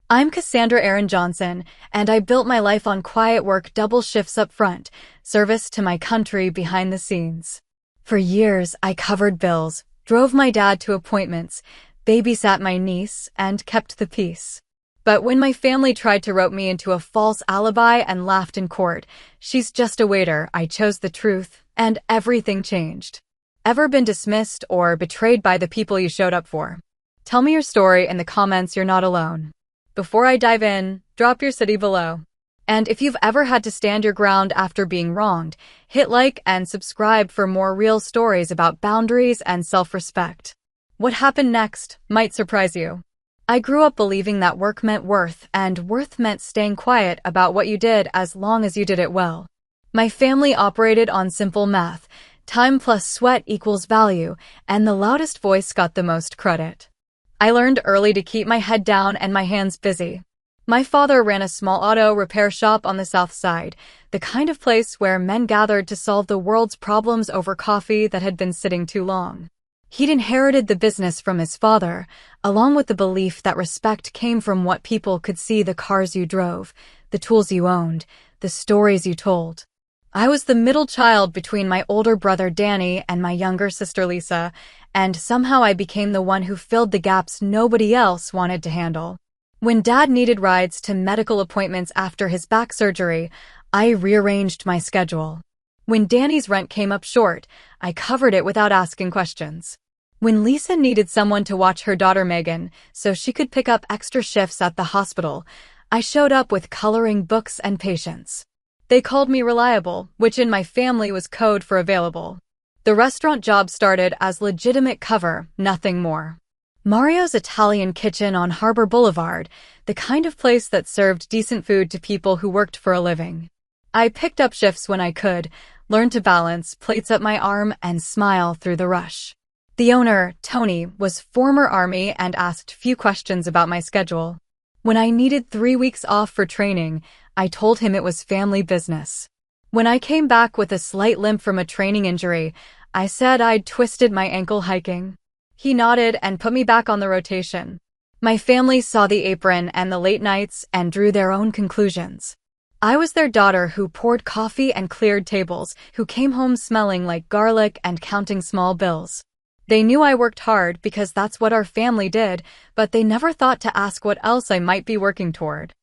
I'm Cassandra Aaron Johnson, and I built my life on quiet work, double shifts up front, service to my country behind the scenes. For years, I covered bills, drove my dad to appointments, babysat my niece, and kept the peace. But when my family tried to rope me into a false alibi and laughed in court, "She's just a waiter," I chose the truth, and everything changed. Ever been dismissed or betrayed by the people you showed up for? Tell me your story in the comments. You're not alone. Before I dive in, drop your city below. And if you've ever had to stand your ground after being wronged, hit like and subscribe for more real stories about boundaries and self-respect. What happened next might surprise you. I grew up believing that work meant worth, and worth meant staying quiet about what you did as long as you did it well. My family operated on simple math. Time plus sweat equals value, and the loudest voice got the most credit. I learned early to keep my head down and my hands busy. My father ran a small auto repair shop on the South Side, the kind of place where men gathered to solve the world's problems over coffee that had been sitting too long. He'd inherited the business from his father, along with the belief that respect came from what people could see: the cars you drove, the tools you owned, the stories you told. I was the middle child between my older brother Danny and my younger sister Lisa, and somehow I became the one who filled the gaps nobody else wanted to handle. When Dad needed rides to medical appointments after his back surgery, I rearranged my schedule. When Danny's rent came up short, I covered it without asking questions. When Lisa needed someone to watch her daughter Megan so she could pick up extra shifts at the hospital, I showed up with coloring books and patience. They called me reliable, which in my family was code for available. The restaurant job started as legitimate cover, nothing more. Mario's Italian Kitchen on Harbor Boulevard, the kind of place that served decent food to people who worked for a living. I picked up shifts when I could, learned to balance plates up my arm and smile through the rush. The owner, Tony, was former Army and asked few questions about my schedule. When I needed 3 weeks off for training, I told him it was family business. When I came back with a slight limp from a training injury, I said I'd twisted my ankle hiking. He nodded and put me back on the rotation. My family saw the apron and the late nights and drew their own conclusions. I was their daughter who poured coffee and cleared tables, who came home smelling like garlic and counting small bills. They knew I worked hard because that's what our family did, but they never thought to ask what else I might be working toward.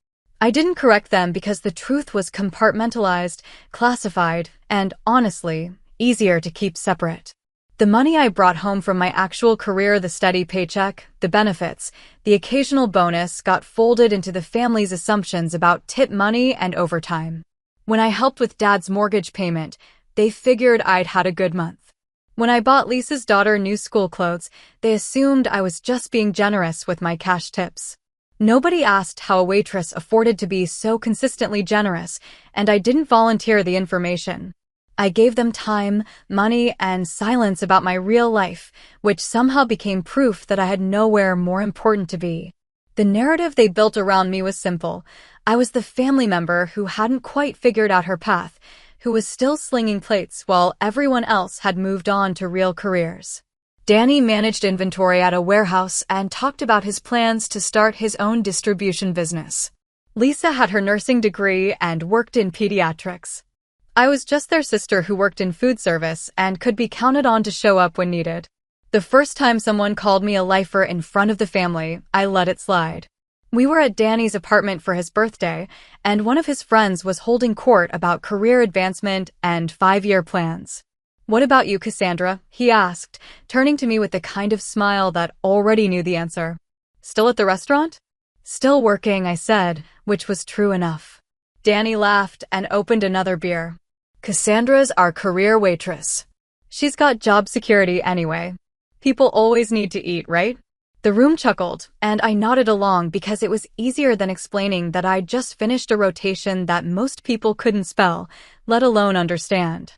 I didn't correct them because the truth was compartmentalized, classified, and, honestly, easier to keep separate. The money I brought home from my actual career, the steady paycheck, the benefits, the occasional bonus, got folded into the family's assumptions about tip money and overtime. When I helped with Dad's mortgage payment, they figured I'd had a good month. When I bought Lisa's daughter new school clothes, they assumed I was just being generous with my cash tips. Nobody asked how a waitress afforded to be so consistently generous, and I didn't volunteer the information. I gave them time, money, and silence about my real life, which somehow became proof that I had nowhere more important to be. The narrative they built around me was simple. I was the family member who hadn't quite figured out her path, who was still slinging plates while everyone else had moved on to real careers. Danny managed inventory at a warehouse and talked about his plans to start his own distribution business. Lisa had her nursing degree and worked in pediatrics. I was just their sister who worked in food service and could be counted on to show up when needed. The first time someone called me a lifer in front of the family, I let it slide. We were at Danny's apartment for his birthday, and one of his friends was holding court about career advancement and 5-year plans. "What about you, Cassandra?" he asked, turning to me with the kind of smile that already knew the answer. "Still at the restaurant?" "Still working," I said, which was true enough. Danny laughed and opened another beer. "Cassandra's our career waitress. She's got job security anyway. People always need to eat, right?" The room chuckled, and I nodded along because it was easier than explaining that I'd just finished a rotation that most people couldn't spell, let alone understand.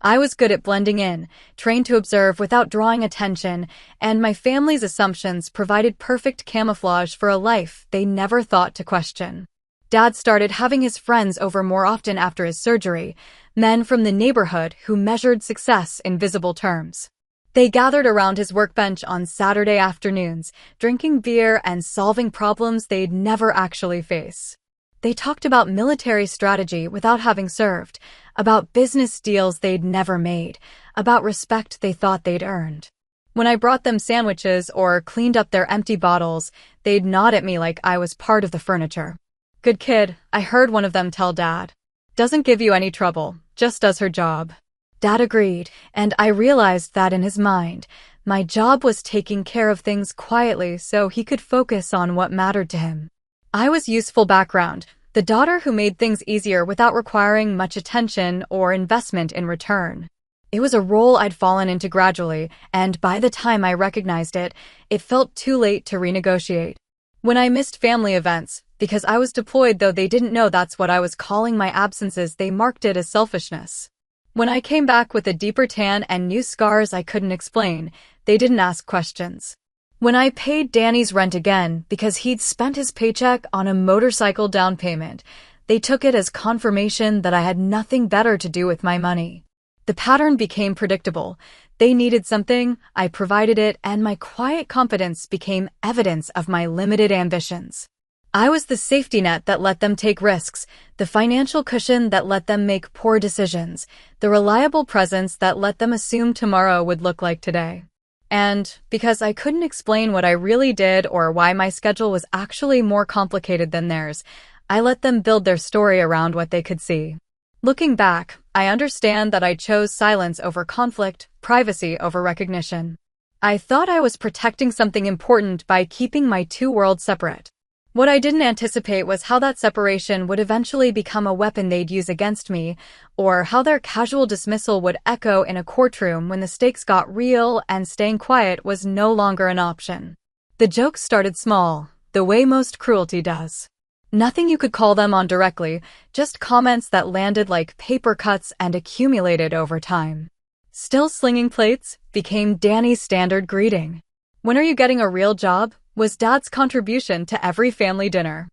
I was good at blending in, trained to observe without drawing attention, and my family's assumptions provided perfect camouflage for a life they never thought to question. Dad started having his friends over more often after his surgery, men from the neighborhood who measured success in visible terms. They gathered around his workbench on Saturday afternoons, drinking beer and solving problems they'd never actually face. They talked about military strategy without having served, about business deals they'd never made, about respect they thought they'd earned. When I brought them sandwiches or cleaned up their empty bottles, they'd nod at me like I was part of the furniture. "Good kid," I heard one of them tell Dad. "Doesn't give you any trouble, just does her job." Dad agreed, and I realized that in his mind, my job was taking care of things quietly so he could focus on what mattered to him. I was useful background, the daughter who made things easier without requiring much attention or investment in return. It was a role I'd fallen into gradually, and by the time I recognized it, it felt too late to renegotiate. When I missed family events, because I was deployed though they didn't know that's what I was calling my absences, they marked it as selfishness. When I came back with a deeper tan and new scars I couldn't explain, they didn't ask questions. When I paid Danny's rent again because he'd spent his paycheck on a motorcycle down payment, they took it as confirmation that I had nothing better to do with my money. The pattern became predictable. They needed something, I provided it, and my quiet competence became evidence of my limited ambitions. I was the safety net that let them take risks, the financial cushion that let them make poor decisions, the reliable presence that let them assume tomorrow would look like today. And because I couldn't explain what I really did or why my schedule was actually more complicated than theirs, I let them build their story around what they could see. Looking back, I understand that I chose silence over conflict, privacy over recognition. I thought I was protecting something important by keeping my two worlds separate. What I didn't anticipate was how that separation would eventually become a weapon they'd use against me, or how their casual dismissal would echo in a courtroom when the stakes got real and staying quiet was no longer an option. The jokes started small, the way most cruelty does. Nothing you could call them on directly, just comments that landed like paper cuts and accumulated over time. "Still slinging plates" became Danny's standard greeting. "When are you getting a real job?" was Dad's contribution to every family dinner.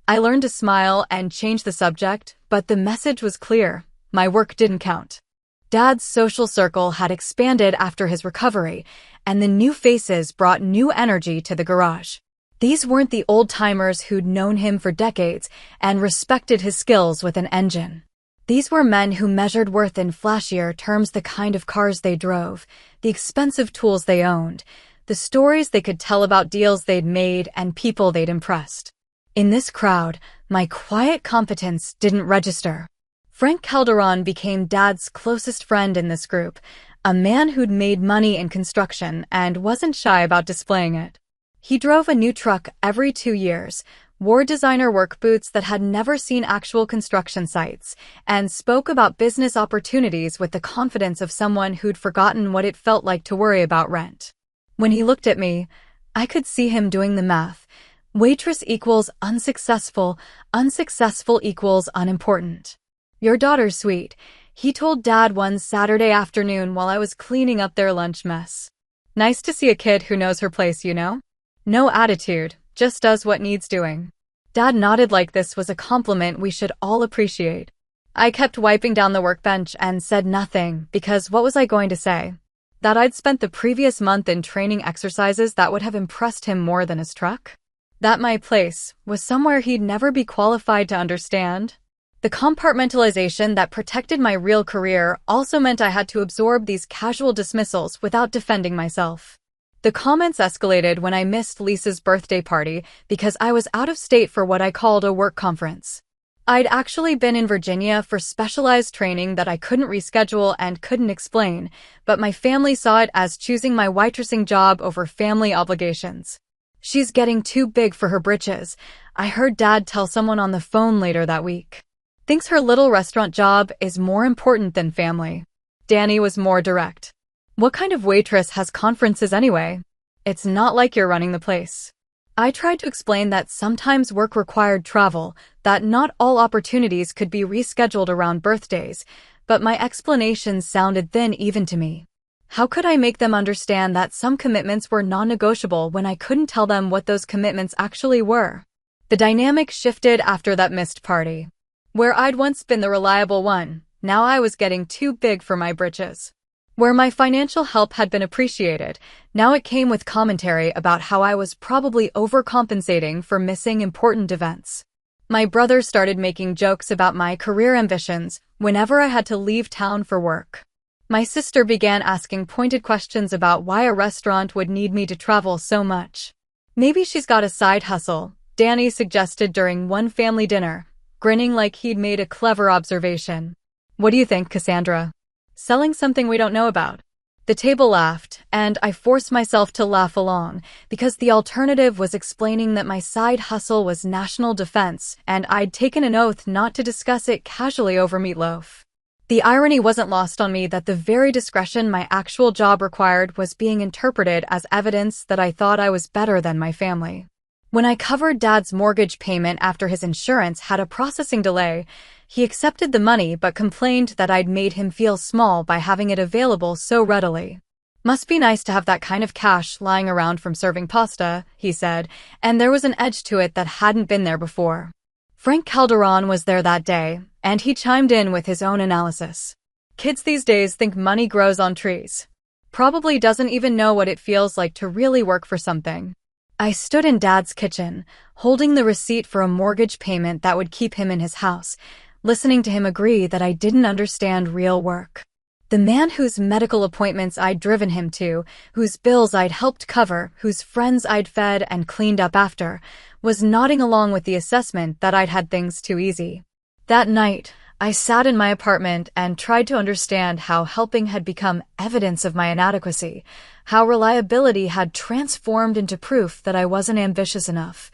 I learned to smile and change the subject, but the message was clear. My work didn't count. Dad's social circle had expanded after his recovery, and the new faces brought new energy to the garage. These weren't the old-timers who'd known him for decades and respected his skills with an engine. These were men who measured worth in flashier terms: the kind of cars they drove, the expensive tools they owned, the stories they could tell about deals they'd made and people they'd impressed. In this crowd, my quiet competence didn't register. Frank Calderon became Dad's closest friend in this group, a man who'd made money in construction and wasn't shy about displaying it. He drove a new truck every 2 years, wore designer work boots that had never seen actual construction sites, and spoke about business opportunities with the confidence of someone who'd forgotten what it felt like to worry about rent. When he looked at me, I could see him doing the math. Waitress equals unsuccessful, unsuccessful equals unimportant. "Your daughter's sweet," he told Dad one Saturday afternoon while I was cleaning up their lunch mess. "Nice to see a kid who knows her place, you know? No attitude, just does what needs doing." Dad nodded like this was a compliment we should all appreciate. I kept wiping down the workbench and said nothing because what was I going to say? That I'd spent the previous month in training exercises that would have impressed him more than his truck? That my place was somewhere he'd never be qualified to understand? The compartmentalization that protected my real career also meant I had to absorb these casual dismissals without defending myself. The comments escalated when I missed Lisa's birthday party because I was out of state for what I called a work conference. I'd actually been in Virginia for specialized training that I couldn't reschedule and couldn't explain, but my family saw it as choosing my waitressing job over family obligations. "She's getting too big for her britches," I heard Dad tell someone on the phone later that week. "Thinks her little restaurant job is more important than family." Danny was more direct. "What kind of waitress has conferences anyway? It's not like you're running the place." I tried to explain that sometimes work required travel, that not all opportunities could be rescheduled around birthdays, but my explanations sounded thin even to me. How could I make them understand that some commitments were non-negotiable when I couldn't tell them what those commitments actually were? The dynamic shifted after that missed party. Where I'd once been the reliable one, now I was getting too big for my britches. Where my financial help had been appreciated, now it came with commentary about how I was probably overcompensating for missing important events. My brother started making jokes about my career ambitions whenever I had to leave town for work. My sister began asking pointed questions about why a restaurant would need me to travel so much. Maybe she's got a side hustle, Danny suggested during one family dinner, grinning like he'd made a clever observation. What do you think, Cassandra? Selling something we don't know about? The table laughed, and I forced myself to laugh along, because the alternative was explaining that my side hustle was national defense, and I'd taken an oath not to discuss it casually over meatloaf. The irony wasn't lost on me that the very discretion my actual job required was being interpreted as evidence that I thought I was better than my family. When I covered Dad's mortgage payment after his insurance had a processing delay, he accepted the money but complained that I'd made him feel small by having it available so readily. Must be nice to have that kind of cash lying around from serving pasta, he said, and there was an edge to it that hadn't been there before. Frank Calderon was there that day, and he chimed in with his own analysis. Kids these days think money grows on trees. Probably doesn't even know what it feels like to really work for something. I stood in Dad's kitchen, holding the receipt for a mortgage payment that would keep him in his house, listening to him agree that I didn't understand real work. The man whose medical appointments I'd driven him to, whose bills I'd helped cover, whose friends I'd fed and cleaned up after, was nodding along with the assessment that I'd had things too easy. That night, I sat in my apartment and tried to understand how helping had become evidence of my inadequacy, how reliability had transformed into proof that I wasn't ambitious enough,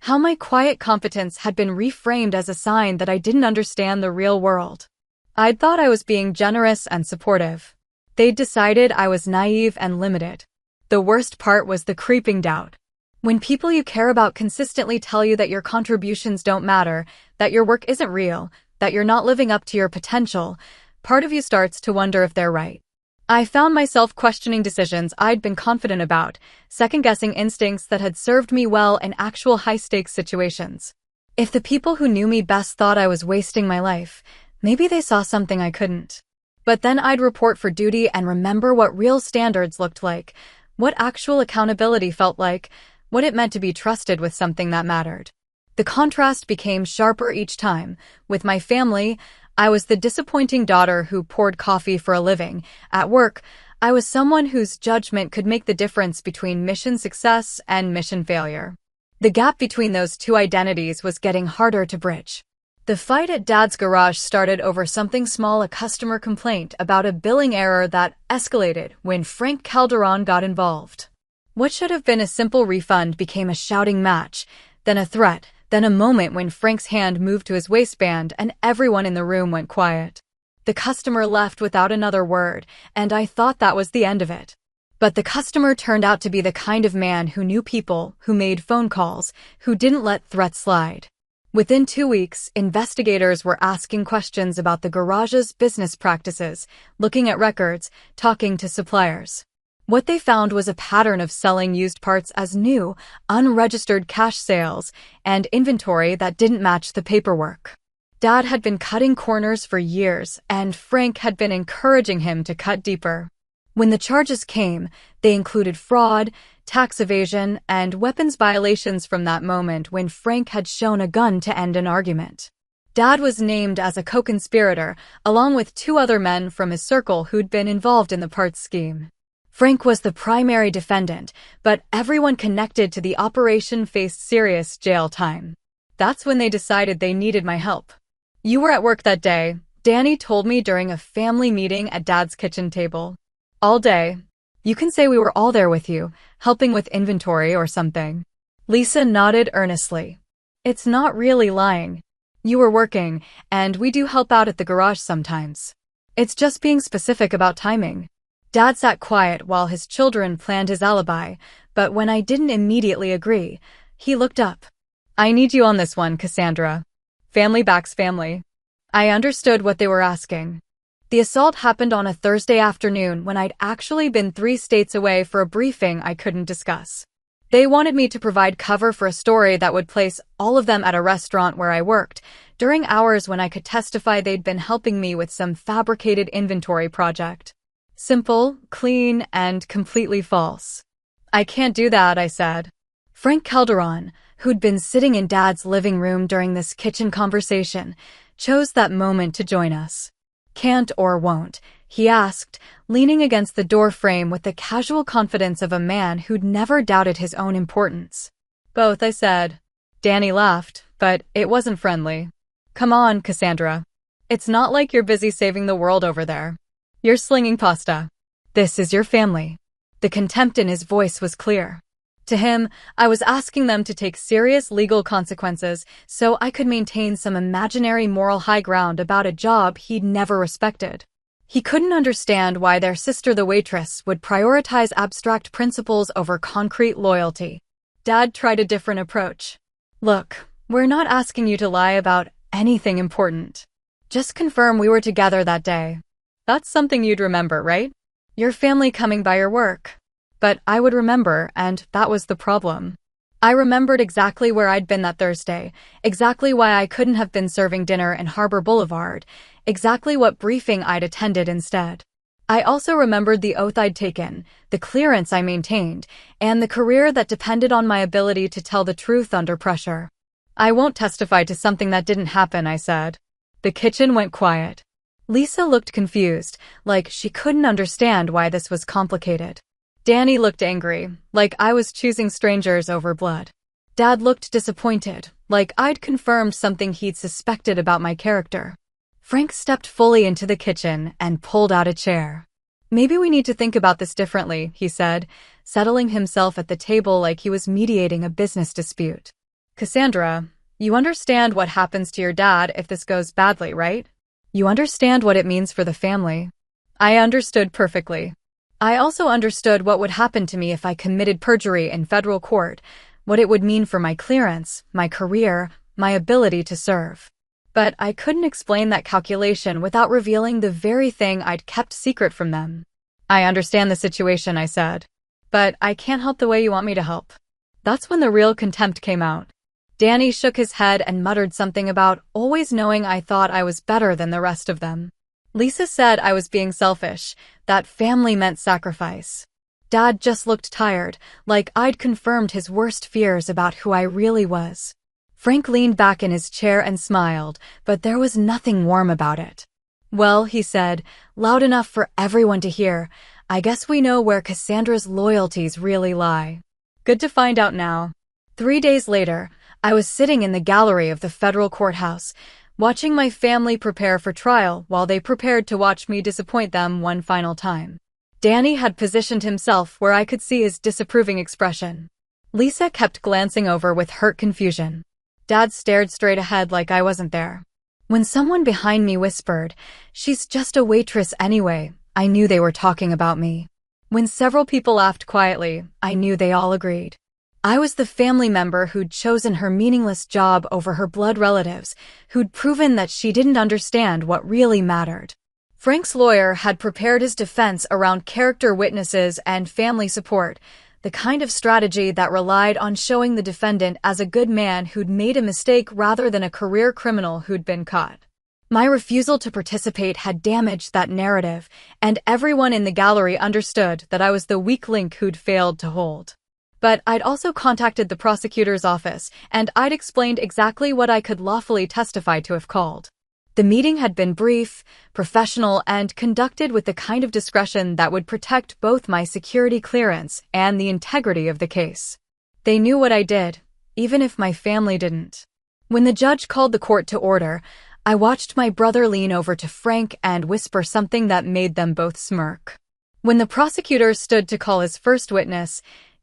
how my quiet competence had been reframed as a sign that I didn't understand the real world. I'd thought I was being generous and supportive. They'd decided I was naive and limited. The worst part was the creeping doubt. When people you care about consistently tell you that your contributions don't matter, that your work isn't real, that you're not living up to your potential, part of you starts to wonder if they're right. I found myself questioning decisions I'd been confident about, second-guessing instincts that had served me well in actual high-stakes situations. If the people who knew me best thought I was wasting my life, maybe they saw something I couldn't. But then I'd report for duty and remember what real standards looked like, what actual accountability felt like, what it meant to be trusted with something that mattered. The contrast became sharper each time. With my family, I was the disappointing daughter who poured coffee for a living. At work, I was someone whose judgment could make the difference between mission success and mission failure. The gap between those two identities was getting harder to bridge. The fight at Dad's garage started over something small, a customer complaint about a billing error that escalated when Frank Calderon got involved. What should have been a simple refund became a shouting match, then a threat, then a moment when Frank's hand moved to his waistband and everyone in the room went quiet. The customer left without another word, and I thought that was the end of it. But the customer turned out to be the kind of man who knew people, who made phone calls, who didn't let threats slide. Within 2 weeks, investigators were asking questions about the garage's business practices, looking at records, talking to suppliers. What they found was a pattern of selling used parts as new, unregistered cash sales, and inventory that didn't match the paperwork. Dad had been cutting corners for years, and Frank had been encouraging him to cut deeper. When the charges came, they included fraud, tax evasion, and weapons violations from that moment when Frank had shown a gun to end an argument. Dad was named as a co-conspirator, along with 2 other men from his circle who'd been involved in the parts scheme. Frank was the primary defendant, but everyone connected to the operation faced serious jail time. That's when they decided they needed my help. You were at work that day, Danny told me during a family meeting at Dad's kitchen table. All day. You can say we were all there with you, helping with inventory or something. Lisa nodded earnestly. It's not really lying. You were working, and we do help out at the garage sometimes. It's just being specific about timing. Dad sat quiet while his children planned his alibi, but when I didn't immediately agree, he looked up. I need you on this one, Cassandra. Family backs family. I understood what they were asking. The assault happened on a Thursday afternoon when I'd actually been 3 states away for a briefing I couldn't discuss. They wanted me to provide cover for a story that would place all of them at a restaurant where I worked, during hours when I could testify they'd been helping me with some fabricated inventory project. Simple, clean, and completely false. I can't do that, I said. Frank Calderon, who'd been sitting in Dad's living room during this kitchen conversation, chose that moment to join us. Can't or won't? He asked, leaning against the door frame with the casual confidence of a man who'd never doubted his own importance. Both, I said. Danny laughed, but it wasn't friendly. Come on, Cassandra. It's not like you're busy saving the world over there. You're slinging pasta. This is your family. The contempt in his voice was clear. To him, I was asking them to take serious legal consequences so I could maintain some imaginary moral high ground about a job he'd never respected. He couldn't understand why their sister the waitress would prioritize abstract principles over concrete loyalty. Dad tried a different approach. Look, we're not asking you to lie about anything important. Just confirm we were together that day. That's something you'd remember, right? Your family coming by your work. But I would remember, and that was the problem. I remembered exactly where I'd been that Thursday, exactly why I couldn't have been serving dinner in Harbor Boulevard, exactly what briefing I'd attended instead. I also remembered the oath I'd taken, the clearance I maintained, and the career that depended on my ability to tell the truth under pressure. I won't testify to something that didn't happen, I said. The kitchen went quiet. Lisa looked confused, like she couldn't understand why this was complicated. Danny looked angry, like I was choosing strangers over blood. Dad looked disappointed, like I'd confirmed something he'd suspected about my character. Frank stepped fully into the kitchen and pulled out a chair. Maybe we need to think about this differently, he said, settling himself at the table like he was mediating a business dispute. Cassandra, you understand what happens to your dad if this goes badly, right? You understand what it means for the family. I understood perfectly. I also understood what would happen to me if I committed perjury in federal court, what it would mean for my clearance, my career, my ability to serve. But I couldn't explain that calculation without revealing the very thing I'd kept secret from them. I understand the situation, I said. But I can't help the way you want me to help. That's when the real contempt came out. Danny shook his head and muttered something about always knowing I thought I was better than the rest of them. Lisa said I was being selfish, that family meant sacrifice. Dad just looked tired, like I'd confirmed his worst fears about who I really was. Frank leaned back in his chair and smiled, but there was nothing warm about it. Well, he said, loud enough for everyone to hear, I guess we know where Cassandra's loyalties really lie. Good to find out now. 3 days later, I was sitting in the gallery of the federal courthouse, watching my family prepare for trial while they prepared to watch me disappoint them one final time. Danny had positioned himself where I could see his disapproving expression. Lisa kept glancing over with hurt confusion. Dad stared straight ahead like I wasn't there. When someone behind me whispered, "She's just a waitress anyway," I knew they were talking about me. When several people laughed quietly, I knew they all agreed. I was the family member who'd chosen her meaningless job over her blood relatives, who'd proven that she didn't understand what really mattered. Frank's lawyer had prepared his defense around character witnesses and family support, the kind of strategy that relied on showing the defendant as a good man who'd made a mistake rather than a career criminal who'd been caught. My refusal to participate had damaged that narrative, and everyone in the gallery understood that I was the weak link who'd failed to hold. But I'd also contacted the prosecutor's office, and I'd explained exactly what I could lawfully testify to if called. The meeting had been brief, professional, and conducted with the kind of discretion that would protect both my security clearance and the integrity of the case. They knew what I did, even if my family didn't. When the judge called the court to order, I watched my brother lean over to Frank and whisper something that made them both smirk. When the prosecutor stood to call his first witness,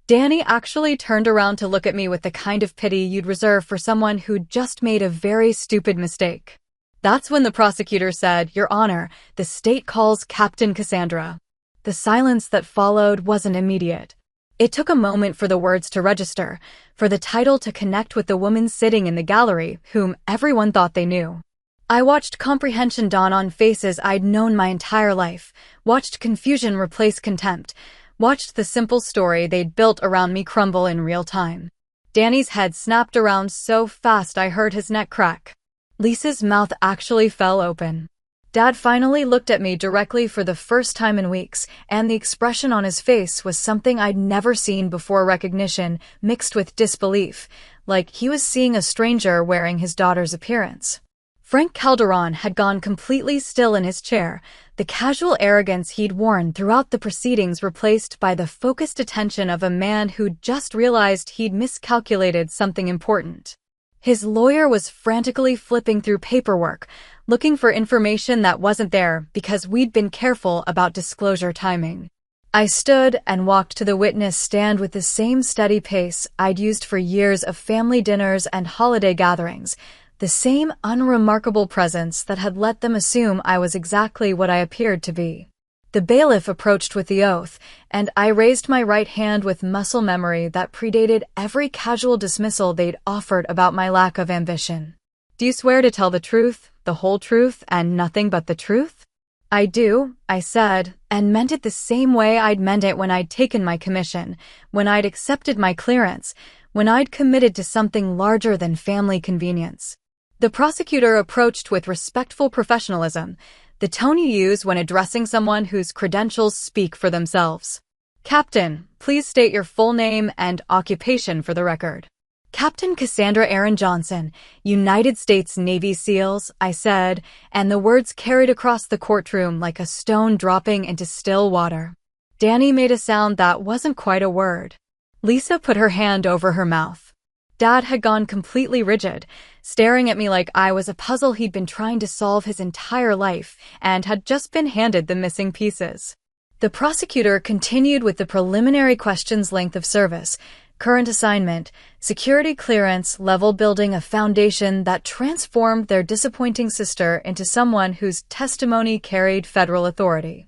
Danny actually turned around to look at me with the kind of pity you'd reserve for someone who'd just made a very stupid mistake. That's when the prosecutor said, "Your Honor, the state calls Captain Cassandra." The silence that followed wasn't immediate. It took a moment for the words to register, for the title to connect with the woman sitting in the gallery, whom everyone thought they knew. I watched comprehension dawn on faces I'd known my entire life, watched confusion replace contempt, watched the simple story they'd built around me crumble in real time. Danny's head snapped around so fast I heard his neck crack. Lisa's mouth actually fell open. Dad finally looked at me directly for the first time in weeks, and the expression on his face was something I'd never seen before: recognition mixed with disbelief, like he was seeing a stranger wearing his daughter's appearance. Frank Calderon had gone completely still in his chair, the casual arrogance he'd worn throughout the proceedings replaced by the focused attention of a man who'd just realized he'd miscalculated something important. His lawyer was frantically flipping through paperwork, looking for information that wasn't there because we'd been careful about disclosure timing. I stood and walked to the witness stand with the same steady pace I'd used for years of family dinners and holiday gatherings, the same unremarkable presence that had let them assume I was exactly what I appeared to be. The bailiff approached with the oath, and I raised my right hand with muscle memory that predated every casual dismissal they'd offered about my lack of ambition. "Do you swear to tell the truth, the whole truth, and nothing but the truth?" "I do," I said, and meant it the same way I'd meant it when I'd taken my commission, when I'd accepted my clearance, when I'd committed to something larger than family convenience. The prosecutor approached with respectful professionalism, the tone you use when addressing someone whose credentials speak for themselves. "Captain, please state your full name and occupation for the record." "Captain Cassandra Aaron Johnson, United States Navy SEALs," I said, and the words carried across the courtroom like a stone dropping into still water. Danny made a sound that wasn't quite a word. Lisa put her hand over her mouth. Dad had gone completely rigid, staring at me like I was a puzzle he'd been trying to solve his entire life and had just been handed the missing pieces. The prosecutor continued with the preliminary questions: length of service, current assignment, security clearance level, building a foundation that transformed their disappointing sister into someone whose testimony carried federal authority.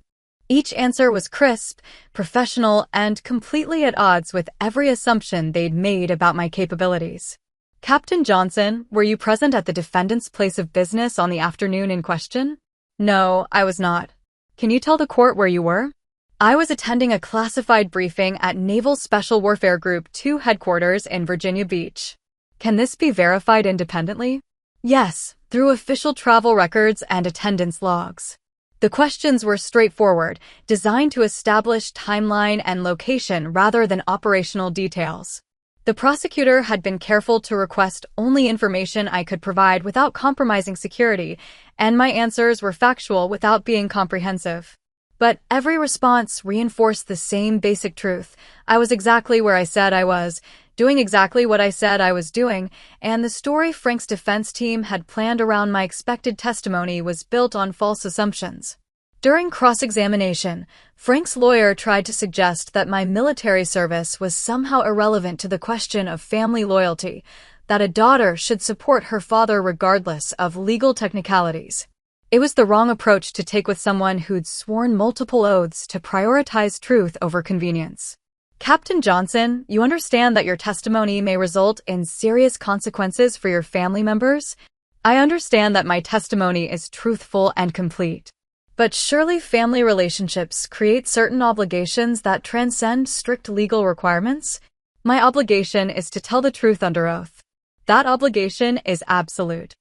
Each answer was crisp, professional, and completely at odds with every assumption they'd made about my capabilities. "Captain Johnson, were you present at the defendant's place of business on the afternoon in question?" "No, I was not." "Can you tell the court where you were?" "I was attending a classified briefing at Naval Special Warfare Group 2 headquarters in Virginia Beach." "Can this be verified independently?" "Yes, through official travel records and attendance logs." The questions were straightforward, designed to establish timeline and location rather than operational details. The prosecutor had been careful to request only information I could provide without compromising security, and my answers were factual without being comprehensive. But every response reinforced the same basic truth: I was exactly where I said I was, doing exactly what I said I was doing, and the story Frank's defense team had planned around my expected testimony was built on false assumptions. During cross-examination, Frank's lawyer tried to suggest that my military service was somehow irrelevant to the question of family loyalty, that a daughter should support her father regardless of legal technicalities. It was the wrong approach to take with someone who'd sworn multiple oaths to prioritize truth over convenience. "Captain Johnson, you understand that your testimony may result in serious consequences for your family members?" "I understand that my testimony is truthful and complete. But surely family relationships create certain obligations that transcend strict legal requirements? My obligation is to tell the truth under oath. That obligation is absolute."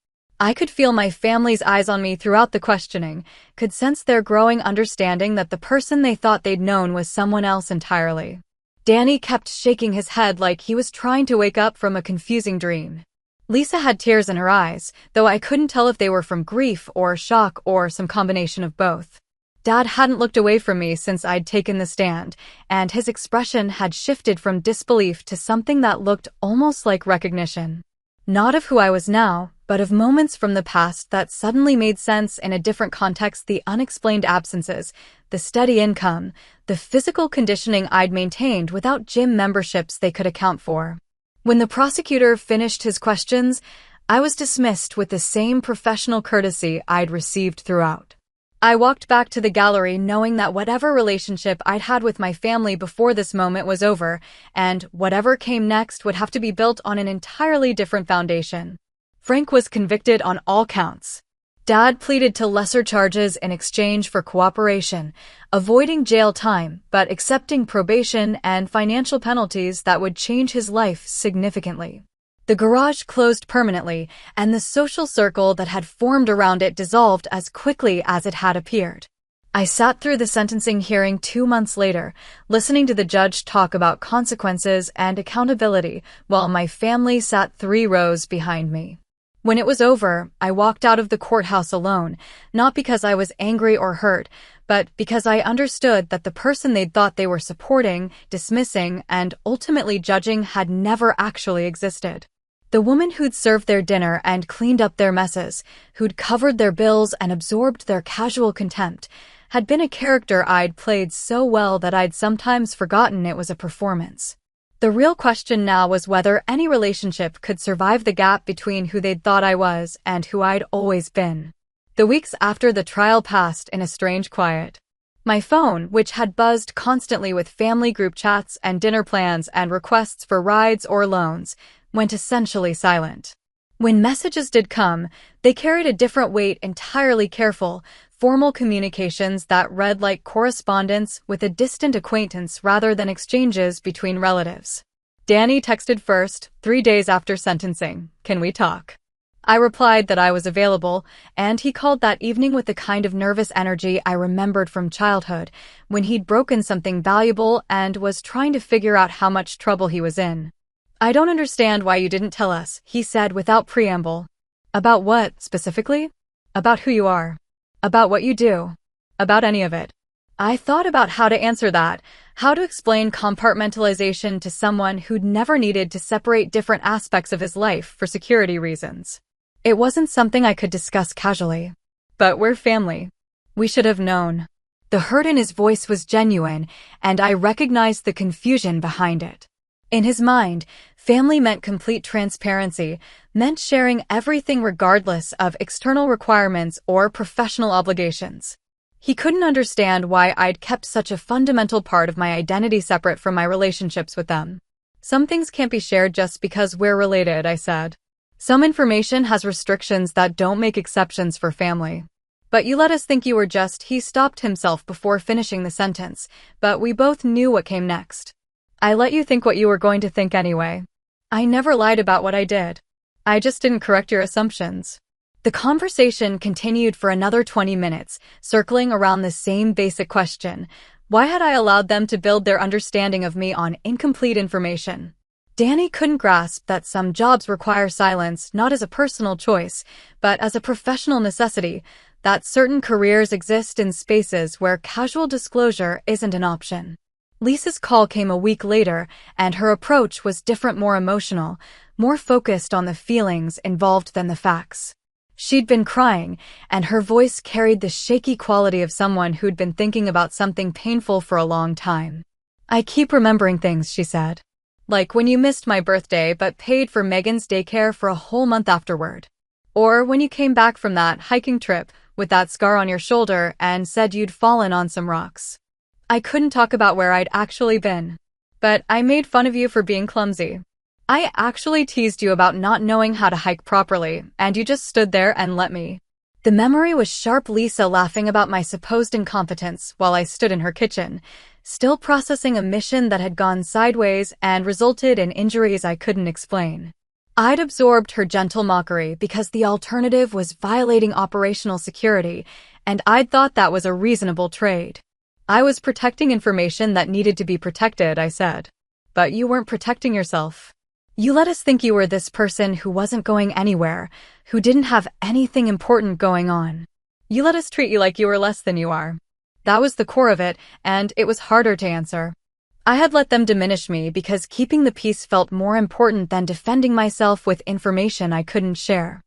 I could feel my family's eyes on me throughout the questioning, could sense their growing understanding that the person they thought they'd known was someone else entirely. Danny kept shaking his head like he was trying to wake up from a confusing dream. Lisa had tears in her eyes, though I couldn't tell if they were from grief or shock or some combination of both. Dad hadn't looked away from me since I'd taken the stand, and his expression had shifted from disbelief to something that looked almost like recognition. Not of who I was now, but of moments from the past that suddenly made sense in a different context: the unexplained absences, the steady income, the physical conditioning I'd maintained without gym memberships they could account for. When the prosecutor finished his questions, I was dismissed with the same professional courtesy I'd received throughout. I walked back to the gallery knowing that whatever relationship I'd had with my family before this moment was over, and whatever came next would have to be built on an entirely different foundation. Frank was convicted on all counts. Dad pleaded to lesser charges in exchange for cooperation, avoiding jail time but accepting probation and financial penalties that would change his life significantly. The garage closed permanently, and the social circle that had formed around it dissolved as quickly as it had appeared. I sat through the sentencing hearing 2 months later, listening to the judge talk about consequences and accountability, while my family sat 3 rows behind me. When it was over, I walked out of the courthouse alone, not because I was angry or hurt, but because I understood that the person they'd thought they were supporting, dismissing, and ultimately judging had never actually existed. The woman who'd served their dinner and cleaned up their messes, who'd covered their bills and absorbed their casual contempt, had been a character I'd played so well that I'd sometimes forgotten it was a performance. The real question now was whether any relationship could survive the gap between who they'd thought I was and who I'd always been. The weeks after the trial passed in a strange quiet. My phone, which had buzzed constantly with family group chats and dinner plans and requests for rides or loans, went essentially silent. When messages did come, they carried a different weight, entirely careful, formal communications that read like correspondence with a distant acquaintance rather than exchanges between relatives. Danny texted first, 3 days after sentencing, "Can we talk?" I replied that I was available, and he called that evening with the kind of nervous energy I remembered from childhood, when he'd broken something valuable and was trying to figure out how much trouble he was in. "I don't understand why you didn't tell us," he said without preamble. "About what, specifically?" "About who you are. About what you do. About any of it." I thought about how to answer that, how to explain compartmentalization to someone who'd never needed to separate different aspects of his life for security reasons. It wasn't something I could discuss casually. "But we're family. We should have known." The hurt in his voice was genuine, and I recognized the confusion behind it. In his mind, family meant complete transparency, meant sharing everything regardless of external requirements or professional obligations. He couldn't understand why I'd kept such a fundamental part of my identity separate from my relationships with them. "Some things can't be shared just because we're related," I said. "Some information has restrictions that don't make exceptions for family." "But you let us think you were just—" He stopped himself before finishing the sentence, but we both knew what came next. "I let you think what you were going to think anyway. I never lied about what I did. I just didn't correct your assumptions." The conversation continued for another 20 minutes, circling around the same basic question. Why had I allowed them to build their understanding of me on incomplete information? Danny couldn't grasp that some jobs require silence not as a personal choice, but as a professional necessity, that certain careers exist in spaces where casual disclosure isn't an option. Lisa's call came a week later, and her approach was different, more emotional, more focused on the feelings involved than the facts. She'd been crying, and her voice carried the shaky quality of someone who'd been thinking about something painful for a long time. "I keep remembering things," she said. "Like when you missed my birthday but paid for Megan's daycare for a whole month afterward. Or when you came back from that hiking trip with that scar on your shoulder and said you'd fallen on some rocks. I couldn't talk about where I'd actually been. But I made fun of you for being clumsy. I actually teased you about not knowing how to hike properly, and you just stood there and let me." The memory was sharp. Lisa laughing about my supposed incompetence while I stood in her kitchen, still processing a mission that had gone sideways and resulted in injuries I couldn't explain. I'd absorbed her gentle mockery because the alternative was violating operational security, and I'd thought that was a reasonable trade. "I was protecting information that needed to be protected," I said. "But you weren't protecting yourself. You let us think you were this person who wasn't going anywhere, who didn't have anything important going on. You let us treat you like you were less than you are." That was the core of it, and it was harder to answer. I had let them diminish me because keeping the peace felt more important than defending myself with information I couldn't share.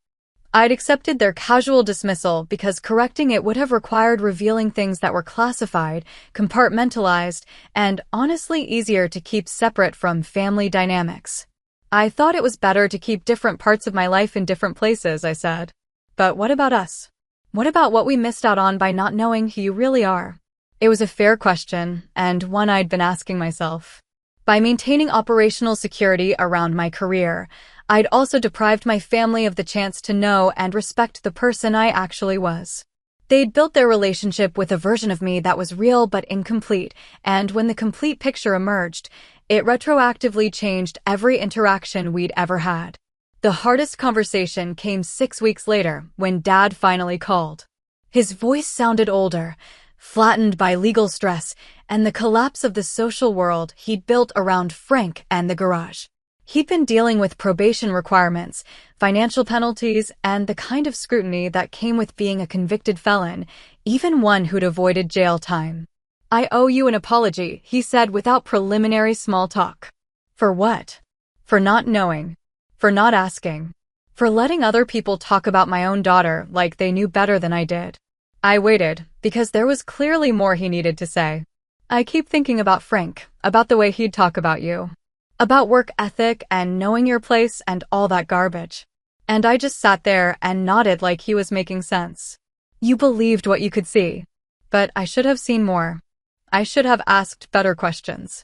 I'd accepted their casual dismissal because correcting it would have required revealing things that were classified, compartmentalized, and honestly easier to keep separate from family dynamics. "I thought it was better to keep different parts of my life in different places," I said. "But what about us? What about what we missed out on by not knowing who you really are?" It was a fair question, and one I'd been asking myself. By maintaining operational security around my career, I'd also deprived my family of the chance to know and respect the person I actually was. They'd built their relationship with a version of me that was real but incomplete, and when the complete picture emerged, it retroactively changed every interaction we'd ever had. The hardest conversation came 6 weeks later when Dad finally called. His voice sounded older, flattened by legal stress and the collapse of the social world he'd built around Frank and the garage. He'd been dealing with probation requirements, financial penalties, and the kind of scrutiny that came with being a convicted felon, even one who'd avoided jail time. "I owe you an apology," he said without preliminary small talk. For what? For not knowing. For not asking. For letting other people talk about my own daughter like they knew better than I did. I waited, because there was clearly more he needed to say. "I keep thinking about Frank, about the way he'd talk about you. About work ethic and knowing your place and all that garbage." And I just sat there and nodded like he was making sense. "You believed what you could see. But I should have seen more. I should have asked better questions.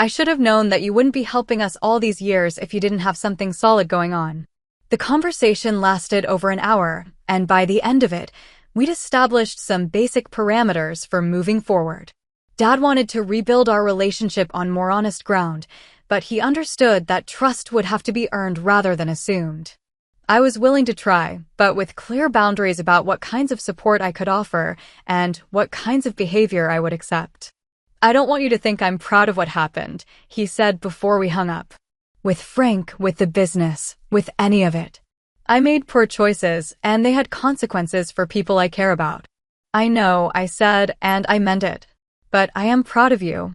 I should have known that you wouldn't be helping us all these years if you didn't have something solid going on." The conversation lasted over an hour, and by the end of it, we'd established some basic parameters for moving forward. Dad wanted to rebuild our relationship on more honest ground, but he understood that trust would have to be earned rather than assumed. I was willing to try, but with clear boundaries about what kinds of support I could offer and what kinds of behavior I would accept. "I don't want you to think I'm proud of what happened," he said before we hung up. "With Frank, with the business, with any of it. I made poor choices, and they had consequences for people I care about. I know," I said, and I meant it. "But I am proud of you.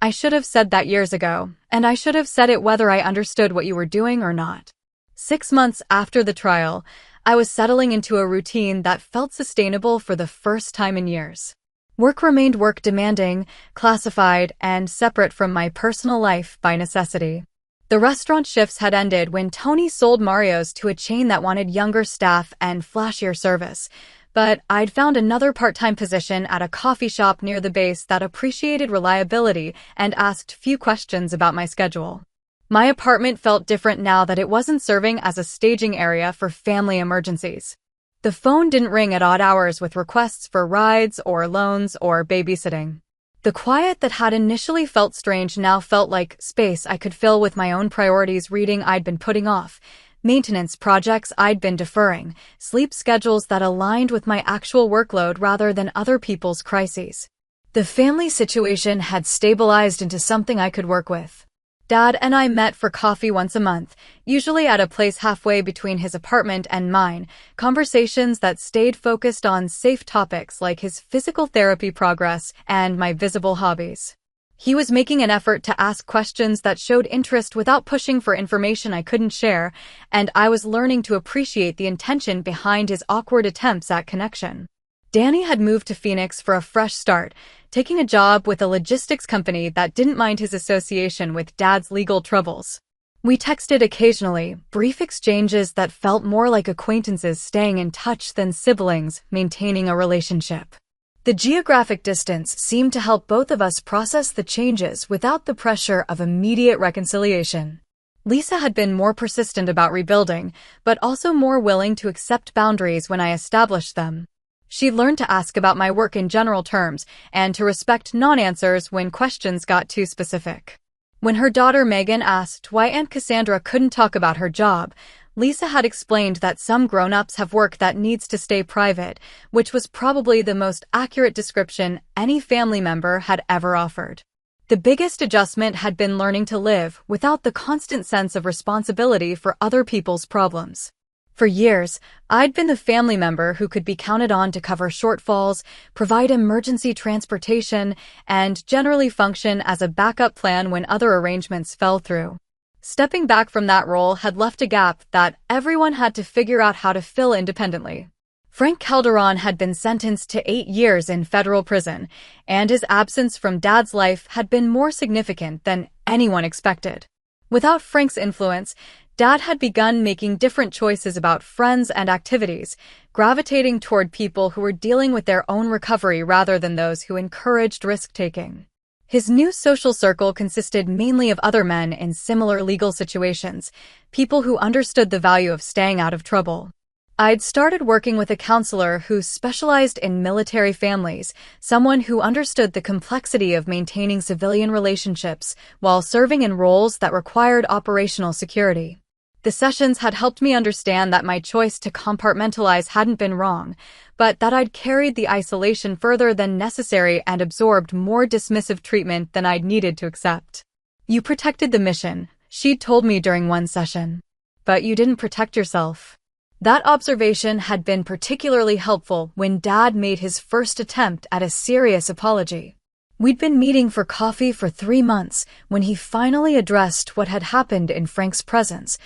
I should have said that years ago, and I should have said it whether I understood what you were doing or not." 6 months after the trial, I was settling into a routine that felt sustainable for the first time in years. Work remained work-demanding, classified, and separate from my personal life by necessity. The restaurant shifts had ended when Tony sold Mario's to a chain that wanted younger staff and flashier service, but I'd found another part-time position at a coffee shop near the base that appreciated reliability and asked few questions about my schedule. My apartment felt different now that it wasn't serving as a staging area for family emergencies. The phone didn't ring at odd hours with requests for rides or loans or babysitting. The quiet that had initially felt strange now felt like space I could fill with my own priorities: reading I'd been putting off, maintenance projects I'd been deferring, sleep schedules that aligned with my actual workload rather than other people's crises. The family situation had stabilized into something I could work with. Dad and I met for coffee once a month, usually at a place halfway between his apartment and mine, conversations that stayed focused on safe topics like his physical therapy progress and my visible hobbies. He was making an effort to ask questions that showed interest without pushing for information I couldn't share, and I was learning to appreciate the intention behind his awkward attempts at connection. Danny had moved to Phoenix for a fresh start, taking a job with a logistics company that didn't mind his association with Dad's legal troubles. We texted occasionally, brief exchanges that felt more like acquaintances staying in touch than siblings maintaining a relationship. The geographic distance seemed to help both of us process the changes without the pressure of immediate reconciliation. Lisa had been more persistent about rebuilding, but also more willing to accept boundaries when I established them. She learned to ask about my work in general terms and to respect non-answers when questions got too specific. When her daughter Megan asked why Aunt Cassandra couldn't talk about her job, Lisa had explained that some grown-ups have work that needs to stay private, which was probably the most accurate description any family member had ever offered. The biggest adjustment had been learning to live without the constant sense of responsibility for other people's problems. For years, I'd been the family member who could be counted on to cover shortfalls, provide emergency transportation, and generally function as a backup plan when other arrangements fell through. Stepping back from that role had left a gap that everyone had to figure out how to fill independently. Frank Calderon had been sentenced to 8 years in federal prison, and his absence from Dad's life had been more significant than anyone expected. Without Frank's influence, Dad had begun making different choices about friends and activities, gravitating toward people who were dealing with their own recovery rather than those who encouraged risk-taking. His new social circle consisted mainly of other men in similar legal situations, people who understood the value of staying out of trouble. I'd started working with a counselor who specialized in military families, someone who understood the complexity of maintaining civilian relationships while serving in roles that required operational security. The sessions had helped me understand that my choice to compartmentalize hadn't been wrong, but that I'd carried the isolation further than necessary and absorbed more dismissive treatment than I'd needed to accept. "You protected the mission," she'd told me during one session. "But you didn't protect yourself." That observation had been particularly helpful when Dad made his first attempt at a serious apology. We'd been meeting for coffee for 3 months when he finally addressed what had happened in Frank's presence,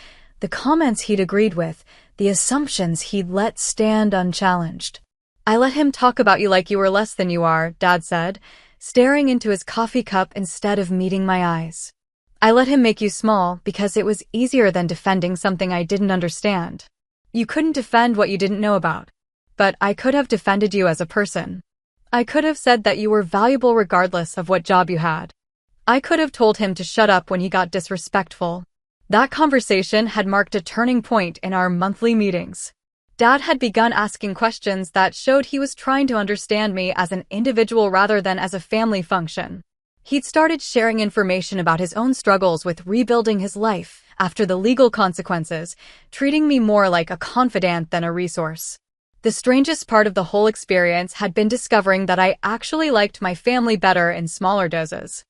the comments he'd agreed with, the assumptions he'd let stand unchallenged. "I let him talk about you like you were less than you are," Dad said, staring into his coffee cup instead of meeting my eyes. "I let him make you small because it was easier than defending something I didn't understand. You couldn't defend what you didn't know about. But I could have defended you as a person. I could have said that you were valuable regardless of what job you had. I could have told him to shut up when he got disrespectful." That conversation had marked a turning point in our monthly meetings. Dad had begun asking questions that showed he was trying to understand me as an individual rather than as a family function. He'd started sharing information about his own struggles with rebuilding his life after the legal consequences, treating me more like a confidant than a resource. The strangest part of the whole experience had been discovering that I actually liked my family better in smaller doses.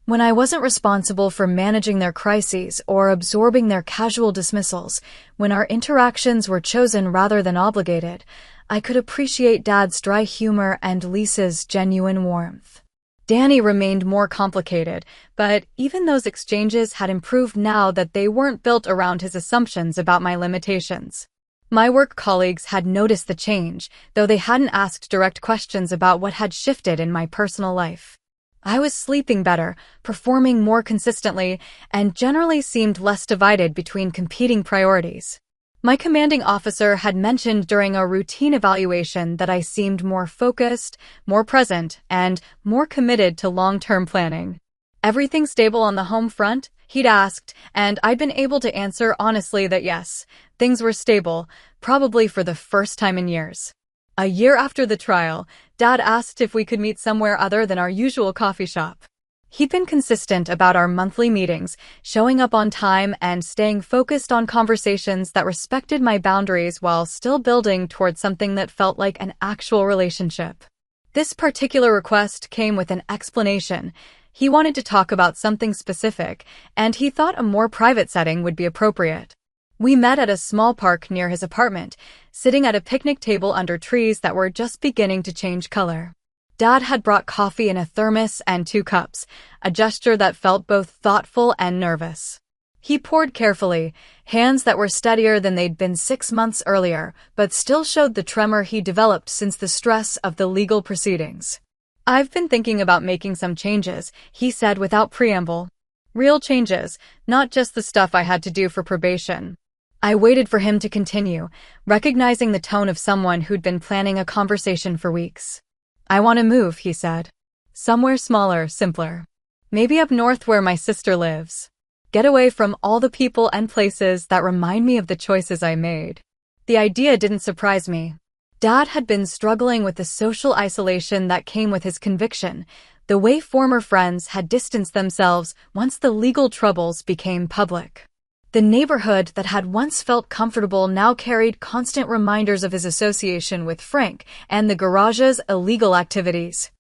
When I wasn't responsible for managing their crises or absorbing their casual dismissals, when our interactions were chosen rather than obligated, I could appreciate Dad's dry humor and Lisa's genuine warmth. Danny remained more complicated, but even those exchanges had improved now that they weren't built around his assumptions about my limitations. My work colleagues had noticed the change, though they hadn't asked direct questions about what had shifted in my personal life. I was sleeping better, performing more consistently, and generally seemed less divided between competing priorities. My commanding officer had mentioned during a routine evaluation that I seemed more focused, more present, and more committed to long-term planning. "Everything stable on the home front?" he'd asked, and I'd been able to answer honestly that yes, things were stable, probably for the first time in years. A year after the trial, Dad asked if we could meet somewhere other than our usual coffee shop. He'd been consistent about our monthly meetings, showing up on time and staying focused on conversations that respected my boundaries while still building towards something that felt like an actual relationship. This particular request came with an explanation. He wanted to talk about something specific, and he thought a more private setting would be appropriate. We met at a small park near his apartment, sitting at a picnic table under trees that were just beginning to change color. Dad had brought coffee in a thermos and 2 cups, a gesture that felt both thoughtful and nervous. He poured carefully, hands that were steadier than they'd been 6 months earlier, but still showed the tremor he developed since the stress of the legal proceedings. "I've been thinking about making some changes," he said without preamble. "Real changes, not just the stuff I had to do for probation." I waited for him to continue, recognizing the tone of someone who'd been planning a conversation for weeks. "I want to move," he said. "Somewhere smaller, simpler. Maybe up north where my sister lives. Get away from all the people and places that remind me of the choices I made." The idea didn't surprise me. Dad had been struggling with the social isolation that came with his conviction, the way former friends had distanced themselves once the legal troubles became public. The neighborhood that had once felt comfortable now carried constant reminders of his association with Frank and the garage's illegal activities.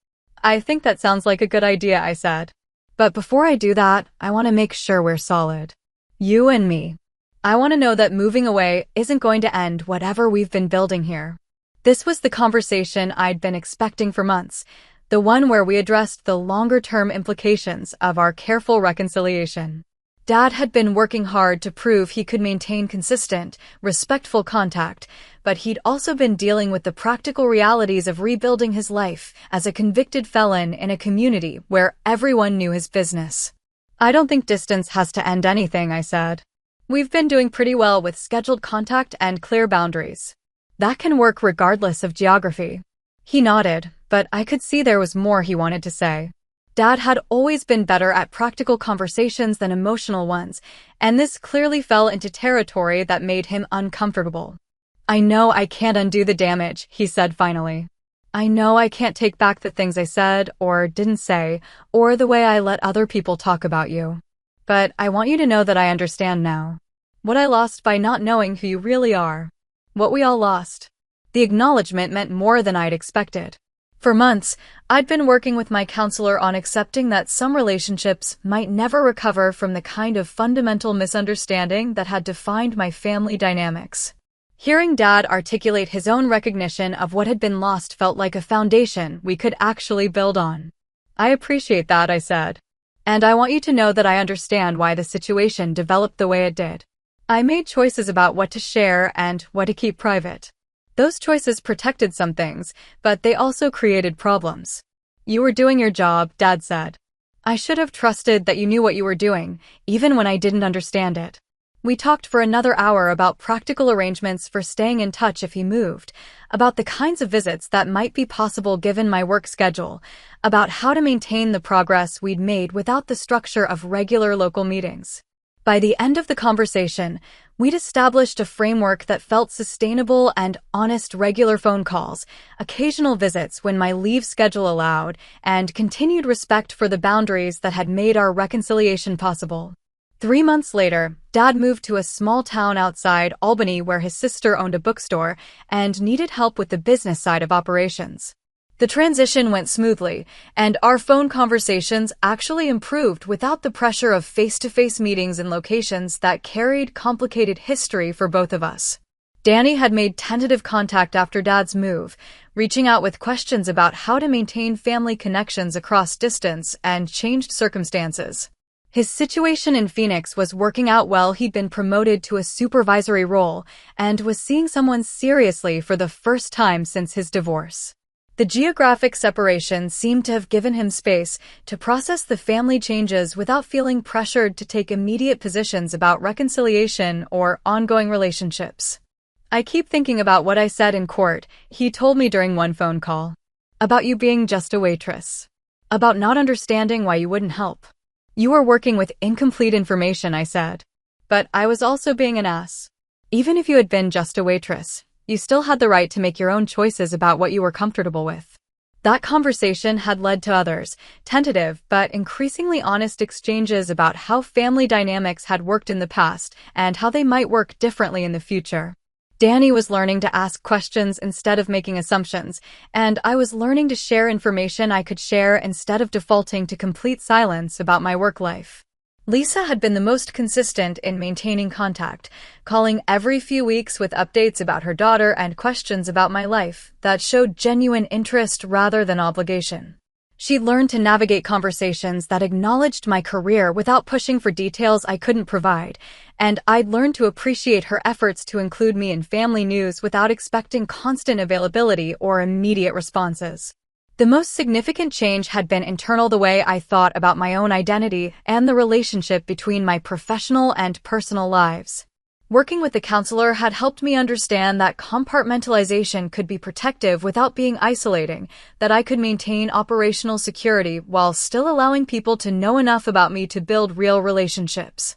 "I think that sounds like a good idea," I said. "But before I do that, I want to make sure we're solid. You and me. I want to know that moving away isn't going to end whatever we've been building here." This was the conversation I'd been expecting for months, the one where we addressed the longer-term implications of our careful reconciliation. Dad had been working hard to prove he could maintain consistent, respectful contact, but he'd also been dealing with the practical realities of rebuilding his life as a convicted felon in a community where everyone knew his business. "I don't think distance has to end anything," I said. "We've been doing pretty well with scheduled contact and clear boundaries. That can work regardless of geography." He nodded, but I could see there was more he wanted to say. Dad had always been better at practical conversations than emotional ones, and this clearly fell into territory that made him uncomfortable. "I know I can't undo the damage," he said finally. "I know I can't take back the things I said or didn't say, or the way I let other people talk about you. But I want you to know that I understand now. What I lost by not knowing who you really are. What we all lost. The acknowledgement meant more than I'd expected. For months, I'd been working with my counselor on accepting that some relationships might never recover from the kind of fundamental misunderstanding that had defined my family dynamics. Hearing Dad articulate his own recognition of what had been lost felt like a foundation we could actually build on. I appreciate that, I said. And I want you to know that I understand why the situation developed the way it did. I made choices about what to share and what to keep private. Those choices protected some things, but they also created problems. You were doing your job, Dad said. I should have trusted that you knew what you were doing, even when I didn't understand it. We talked for another hour about practical arrangements for staying in touch if he moved, about the kinds of visits that might be possible given my work schedule, about how to maintain the progress we'd made without the structure of regular local meetings. By the end of the conversation, we'd established a framework that felt sustainable and honest: regular phone calls, occasional visits when my leave schedule allowed, and continued respect for the boundaries that had made our reconciliation possible. 3 months later, Dad moved to a small town outside Albany where his sister owned a bookstore and needed help with the business side of operations. The transition went smoothly, and our phone conversations actually improved without the pressure of face-to-face meetings in locations that carried complicated history for both of us. Danny had made tentative contact after Dad's move, reaching out with questions about how to maintain family connections across distance and changed circumstances. His situation in Phoenix was working out well. He'd been promoted to a supervisory role and was seeing someone seriously for the first time since his divorce. The geographic separation seemed to have given him space to process the family changes without feeling pressured to take immediate positions about reconciliation or ongoing relationships. I keep thinking about what I said in court, he told me during one phone call. About you being just a waitress. About not understanding why you wouldn't help. You were working with incomplete information, I said. But I was also being an ass. Even if you had been just a waitress, you still had the right to make your own choices about what you were comfortable with. That conversation had led to others, tentative but increasingly honest exchanges about how family dynamics had worked in the past and how they might work differently in the future. Danny was learning to ask questions instead of making assumptions, and I was learning to share information I could share instead of defaulting to complete silence about my work life. Lisa had been the most consistent in maintaining contact, calling every few weeks with updates about her daughter and questions about my life that showed genuine interest rather than obligation. She learned to navigate conversations that acknowledged my career without pushing for details I couldn't provide, and I'd learned to appreciate her efforts to include me in family news without expecting constant availability or immediate responses. The most significant change had been internal: the way I thought about my own identity and the relationship between my professional and personal lives. Working with the counselor had helped me understand that compartmentalization could be protective without being isolating, that I could maintain operational security while still allowing people to know enough about me to build real relationships.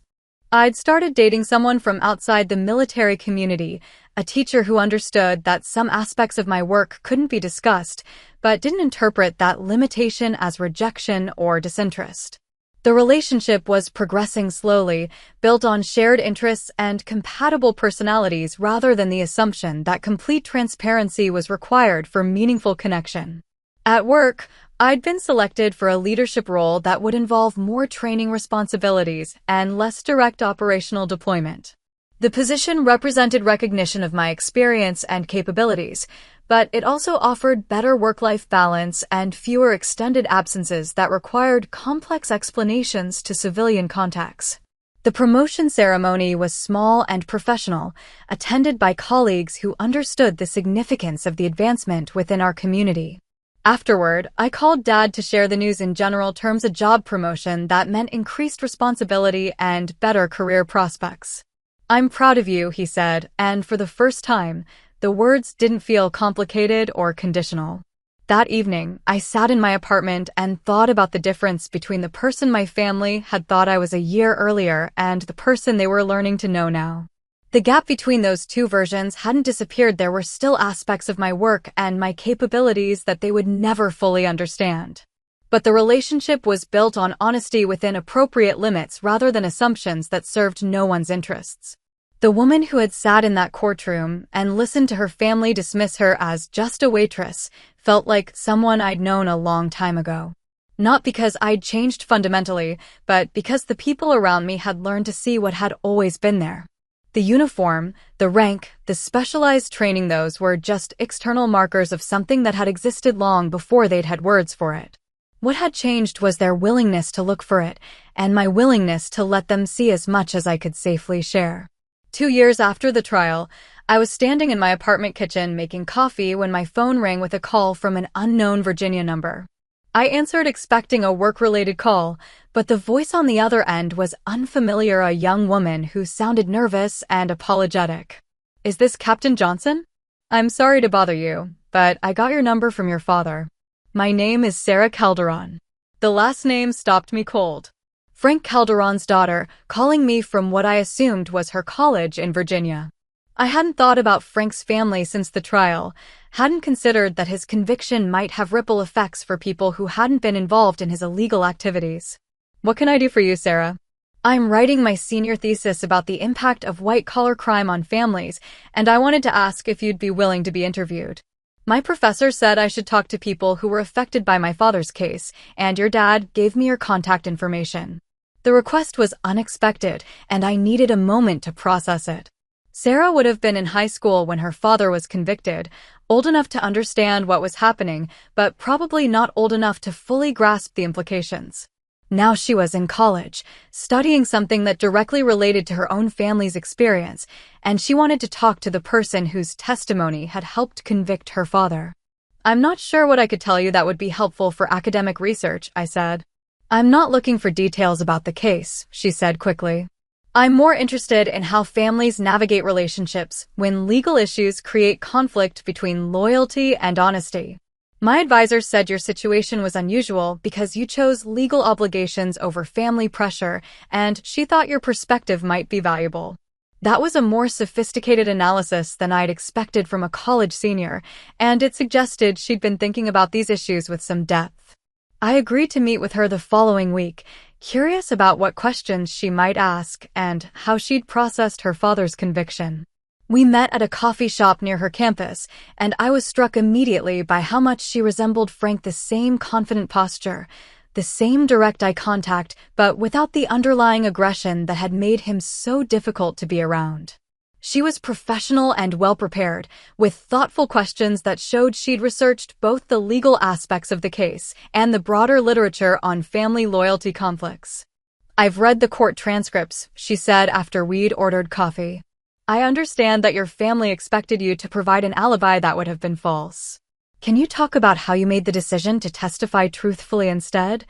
I'd started dating someone from outside the military community, a teacher who understood that some aspects of my work couldn't be discussed, but didn't interpret that limitation as rejection or disinterest. The relationship was progressing slowly, built on shared interests and compatible personalities rather than the assumption that complete transparency was required for meaningful connection. At work, I'd been selected for a leadership role that would involve more training responsibilities and less direct operational deployment. The position represented recognition of my experience and capabilities, but it also offered better work-life balance and fewer extended absences that required complex explanations to civilian contacts. The promotion ceremony was small and professional, attended by colleagues who understood the significance of the advancement within our community. Afterward, I called Dad to share the news: in general terms, a job promotion that meant increased responsibility and better career prospects. "I'm proud of you," he said, and for the first time, the words didn't feel complicated or conditional. That evening, I sat in my apartment and thought about the difference between the person my family had thought I was a year earlier and the person they were learning to know now. The gap between those two versions hadn't disappeared. There were still aspects of my work and my capabilities that they would never fully understand. But the relationship was built on honesty within appropriate limits rather than assumptions that served no one's interests. The woman who had sat in that courtroom and listened to her family dismiss her as just a waitress felt like someone I'd known a long time ago. Not because I'd changed fundamentally, but because the people around me had learned to see what had always been there. The uniform, the rank, the specialized training, those were just external markers of something that had existed long before they'd had words for it. What had changed was their willingness to look for it, and my willingness to let them see as much as I could safely share. 2 years after the trial, I was standing in my apartment kitchen making coffee when my phone rang with a call from an unknown Virginia number. I answered expecting a work-related call, but the voice on the other end was unfamiliar, a young woman who sounded nervous and apologetic. "Is this Captain Johnson? I'm sorry to bother you, but I got your number from your father. My name is Sarah Calderon." The last name stopped me cold. Frank Calderon's daughter, calling me from what I assumed was her college in Virginia. I hadn't thought about Frank's family since the trial, hadn't considered that his conviction might have ripple effects for people who hadn't been involved in his illegal activities. "What can I do for you, Sarah?" "I'm writing my senior thesis about the impact of white-collar crime on families, and I wanted to ask if you'd be willing to be interviewed. My professor said I should talk to people who were affected by my father's case, and your dad gave me your contact information." The request was unexpected, and I needed a moment to process it. Sarah would have been in high school when her father was convicted, old enough to understand what was happening, but probably not old enough to fully grasp the implications. Now she was in college, studying something that directly related to her own family's experience, and she wanted to talk to the person whose testimony had helped convict her father. "I'm not sure what I could tell you that would be helpful for academic research," I said. "I'm not looking for details about the case," she said quickly. "I'm more interested in how families navigate relationships when legal issues create conflict between loyalty and honesty. My advisor said your situation was unusual because you chose legal obligations over family pressure, and she thought your perspective might be valuable." That was a more sophisticated analysis than I'd expected from a college senior, and it suggested she'd been thinking about these issues with some depth. I agreed to meet with her the following week, curious about what questions she might ask and how she'd processed her father's conviction. We met at a coffee shop near her campus, and I was struck immediately by how much she resembled Frank, the same confident posture, the same direct eye contact, but without the underlying aggression that had made him so difficult to be around. She was professional and well-prepared, with thoughtful questions that showed she'd researched both the legal aspects of the case and the broader literature on family loyalty conflicts. "I've read the court transcripts," she said after we'd ordered coffee. "I understand that your family expected you to provide an alibi that would have been false. Can you talk about how you made the decision to testify truthfully instead?"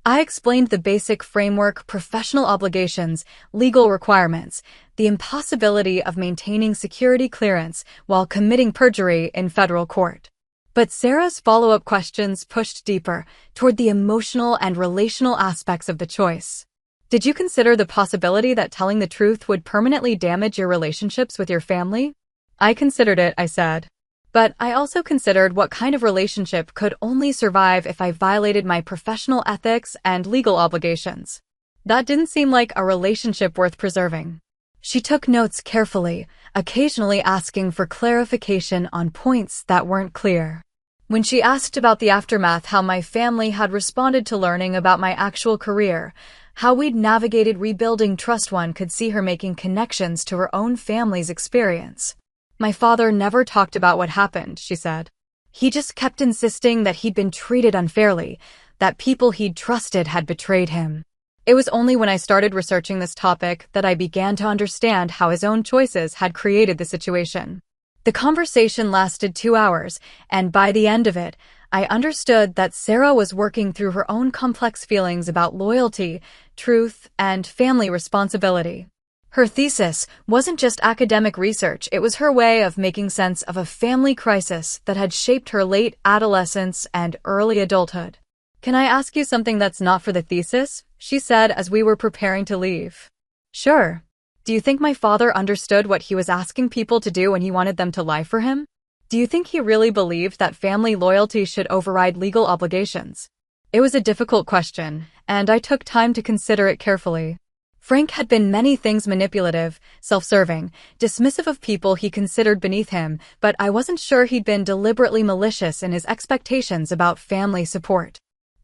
I explained the basic framework, professional obligations, legal requirements, the impossibility of maintaining security clearance while committing perjury in federal court. But Sarah's follow-up questions pushed deeper, toward the emotional and relational aspects of the choice. "Did you consider the possibility that telling the truth would permanently damage your relationships with your family?" "I considered it," I said. "But I also considered what kind of relationship could only survive if I violated my professional ethics and legal obligations. That didn't seem like a relationship worth preserving." She took notes carefully, occasionally asking for clarification on points that weren't clear. When she asked about the aftermath, how my family had responded to learning about my actual career, how we'd navigated rebuilding trust, one could see her making connections to her own family's experience. "My father never talked about what happened," she said. "He just kept insisting that he'd been treated unfairly, that people he'd trusted had betrayed him." It was only when I started researching this topic that I began to understand how his own choices had created the situation. The conversation lasted 2 hours, and by the end of it, I understood that Sarah was working through her own complex feelings about loyalty, truth, and family responsibility. Her thesis wasn't just academic research, it was her way of making sense of a family crisis that had shaped her late adolescence and early adulthood. "Can I ask you something that's not for the thesis?" she said as we were preparing to leave. "Sure. Do you think my father understood what he was asking people to do when he wanted them to lie for him? Do you think he really believed that family loyalty should override legal obligations?" It was a difficult question, and I took time to consider it carefully. Frank had been many things: manipulative, self-serving, dismissive of people he considered beneath him, but I wasn't sure he'd been deliberately malicious in his expectations about family support.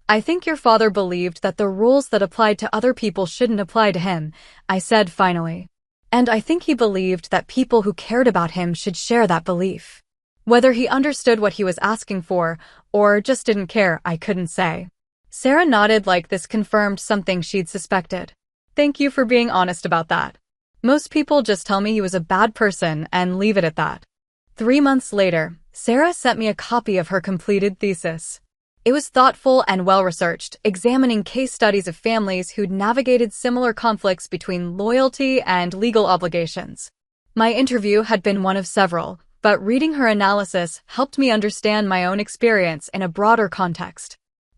"I think your father believed that the rules that applied to other people shouldn't apply to him," I said finally. "And I think he believed that people who cared about him should share that belief." Whether he understood what he was asking for, or just didn't care, I couldn't say. Sarah nodded like this confirmed something she'd suspected. "Thank you for being honest about that. Most people just tell me he was a bad person and leave it at that." 3 months later, Sarah sent me a copy of her completed thesis. It was thoughtful and well-researched, examining case studies of families who'd navigated similar conflicts between loyalty and legal obligations. My interview had been one of several, but reading her analysis helped me understand my own experience in a broader context.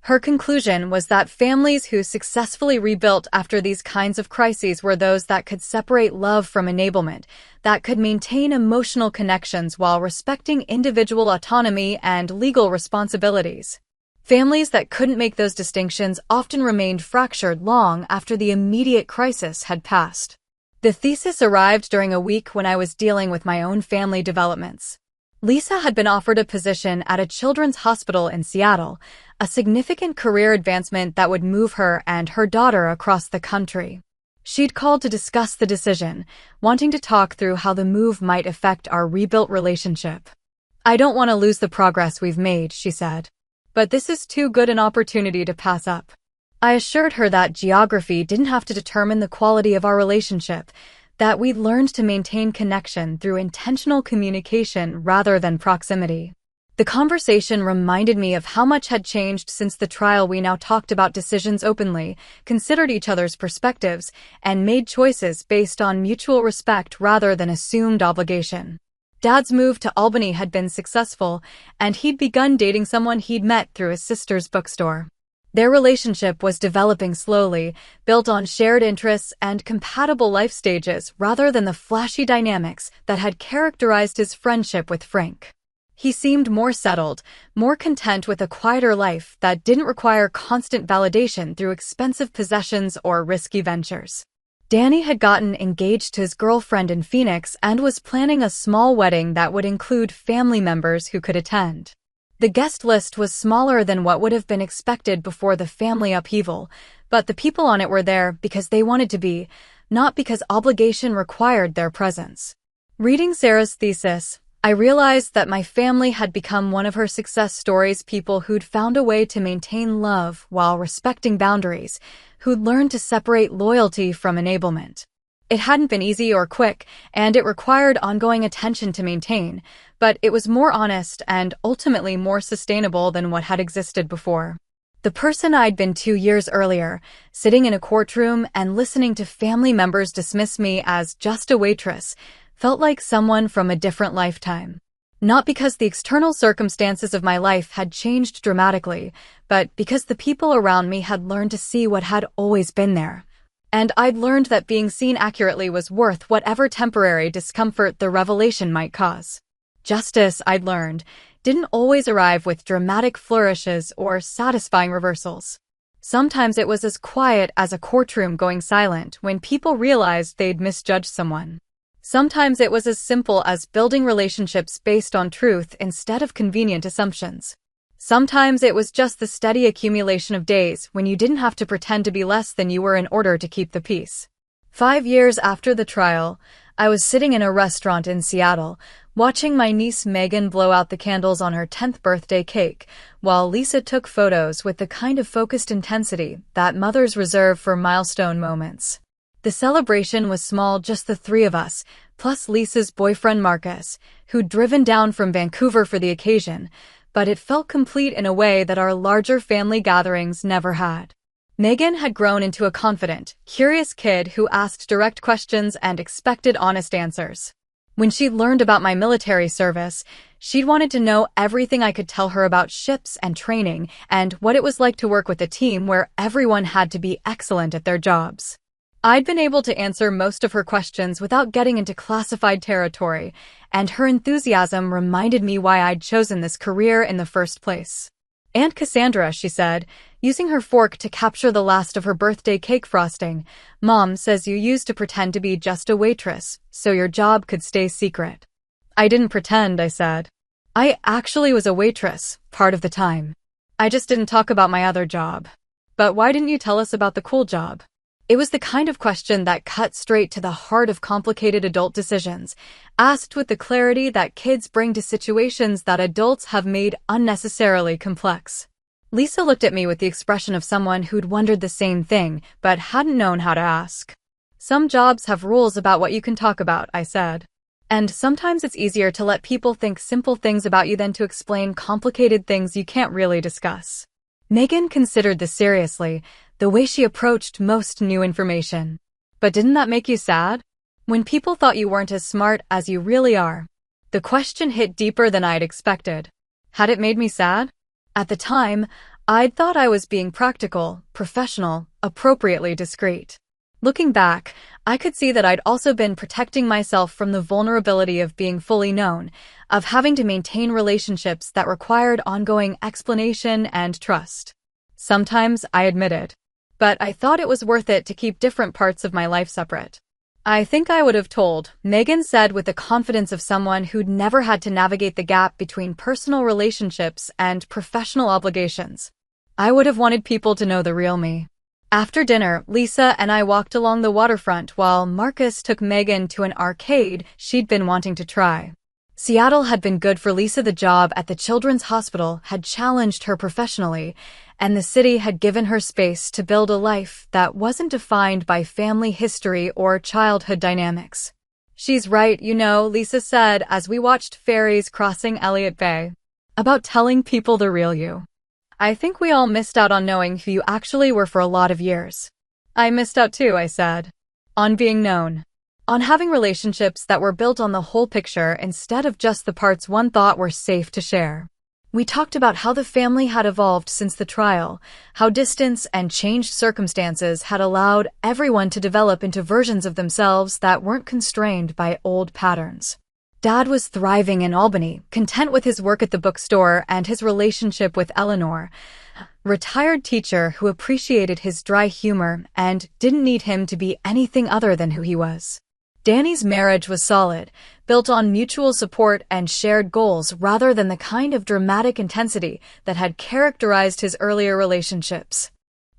Her conclusion was that families who successfully rebuilt after these kinds of crises were those that could separate love from enablement, that could maintain emotional connections while respecting individual autonomy and legal responsibilities. Families that couldn't make those distinctions often remained fractured long after the immediate crisis had passed. The thesis arrived during a week when I was dealing with my own family developments. Lisa had been offered a position at a children's hospital in Seattle, a significant career advancement that would move her and her daughter across the country. She'd called to discuss the decision, wanting to talk through how the move might affect our rebuilt relationship. "I don't want to lose the progress we've made," she said. "But this is too good an opportunity to pass up." I assured her that geography didn't have to determine the quality of our relationship, that we'd learned to maintain connection through intentional communication rather than proximity. The conversation reminded me of how much had changed since the trial. We now talked about decisions openly, considered each other's perspectives, and made choices based on mutual respect rather than assumed obligation. Dad's move to Albany had been successful, and he'd begun dating someone he'd met through his sister's bookstore. Their relationship was developing slowly, built on shared interests and compatible life stages rather than the flashy dynamics that had characterized his friendship with Frank. He seemed more settled, more content with a quieter life that didn't require constant validation through expensive possessions or risky ventures. Danny had gotten engaged to his girlfriend in Phoenix and was planning a small wedding that would include family members who could attend. The guest list was smaller than what would have been expected before the family upheaval, but the people on it were there because they wanted to be, not because obligation required their presence. Reading Sarah's thesis, I realized that my family had become one of her success stories: people who'd found a way to maintain love while respecting boundaries, who'd learned to separate loyalty from enablement. It hadn't been easy or quick, and it required ongoing attention to maintain, but it was more honest and ultimately more sustainable than what had existed before. The person I'd been 2 years earlier, sitting in a courtroom and listening to family members dismiss me as just a waitress, felt like someone from a different lifetime. Not because the external circumstances of my life had changed dramatically, but because the people around me had learned to see what had always been there. And I'd learned that being seen accurately was worth whatever temporary discomfort the revelation might cause. Justice, I'd learned, didn't always arrive with dramatic flourishes or satisfying reversals. Sometimes it was as quiet as a courtroom going silent when people realized they'd misjudged someone. Sometimes it was as simple as building relationships based on truth instead of convenient assumptions. Sometimes it was just the steady accumulation of days when you didn't have to pretend to be less than you were in order to keep the peace. 5 years after the trial, I was sitting in a restaurant in Seattle, watching my niece Megan blow out the candles on her 10th birthday cake, while Lisa took photos with the kind of focused intensity that mothers reserve for milestone moments. The celebration was small, just the three of us, plus Lisa's boyfriend Marcus, who'd driven down from Vancouver for the occasion, but it felt complete in a way that our larger family gatherings never had. Megan had grown into a confident, curious kid who asked direct questions and expected honest answers. When she'd learned about my military service, she'd wanted to know everything I could tell her about ships and training and what it was like to work with a team where everyone had to be excellent at their jobs. I'd been able to answer most of her questions without getting into classified territory, and her enthusiasm reminded me why I'd chosen this career in the first place. Aunt Cassandra, she said, using her fork to capture the last of her birthday cake frosting. Mom says you used to pretend to be just a waitress, so your job could stay secret. I didn't pretend, I said. I actually was a waitress, part of the time. I just didn't talk about my other job. But why didn't you tell us about the cool job? It was the kind of question that cut straight to the heart of complicated adult decisions, asked with the clarity that kids bring to situations that adults have made unnecessarily complex. Lisa looked at me with the expression of someone who'd wondered the same thing, but hadn't known how to ask. Some jobs have rules about what you can talk about, I said. And sometimes it's easier to let people think simple things about you than to explain complicated things you can't really discuss. Megan considered this seriously, the way she approached most new information. But didn't that make you sad? When people thought you weren't as smart as you really are? The question hit deeper than I'd expected. Had it made me sad? At the time, I'd thought I was being practical, professional, appropriately discreet. Looking back, I could see that I'd also been protecting myself from the vulnerability of being fully known, of having to maintain relationships that required ongoing explanation and trust. Sometimes I admitted. But I thought it was worth it to keep different parts of my life separate. I think I would have told, Megan said with the confidence of someone who'd never had to navigate the gap between personal relationships and professional obligations. I would have wanted people to know the real me. After dinner, Lisa and I walked along the waterfront while Marcus took Megan to an arcade she'd been wanting to try. Seattle had been good for Lisa. The job at the Children's Hospital had challenged her professionally, and the city had given her space to build a life that wasn't defined by family history or childhood dynamics. She's right, you know, Lisa said as we watched ferries crossing Elliott Bay. About telling people the real you. I think we all missed out on knowing who you actually were for a lot of years. I missed out too, I said. On being known. On having relationships that were built on the whole picture instead of just the parts one thought were safe to share. We talked about how the family had evolved since the trial, how distance and changed circumstances had allowed everyone to develop into versions of themselves that weren't constrained by old patterns. Dad was thriving in Albany, content with his work at the bookstore and his relationship with Eleanor, a retired teacher who appreciated his dry humor and didn't need him to be anything other than who he was. Danny's marriage was solid, built on mutual support and shared goals rather than the kind of dramatic intensity that had characterized his earlier relationships.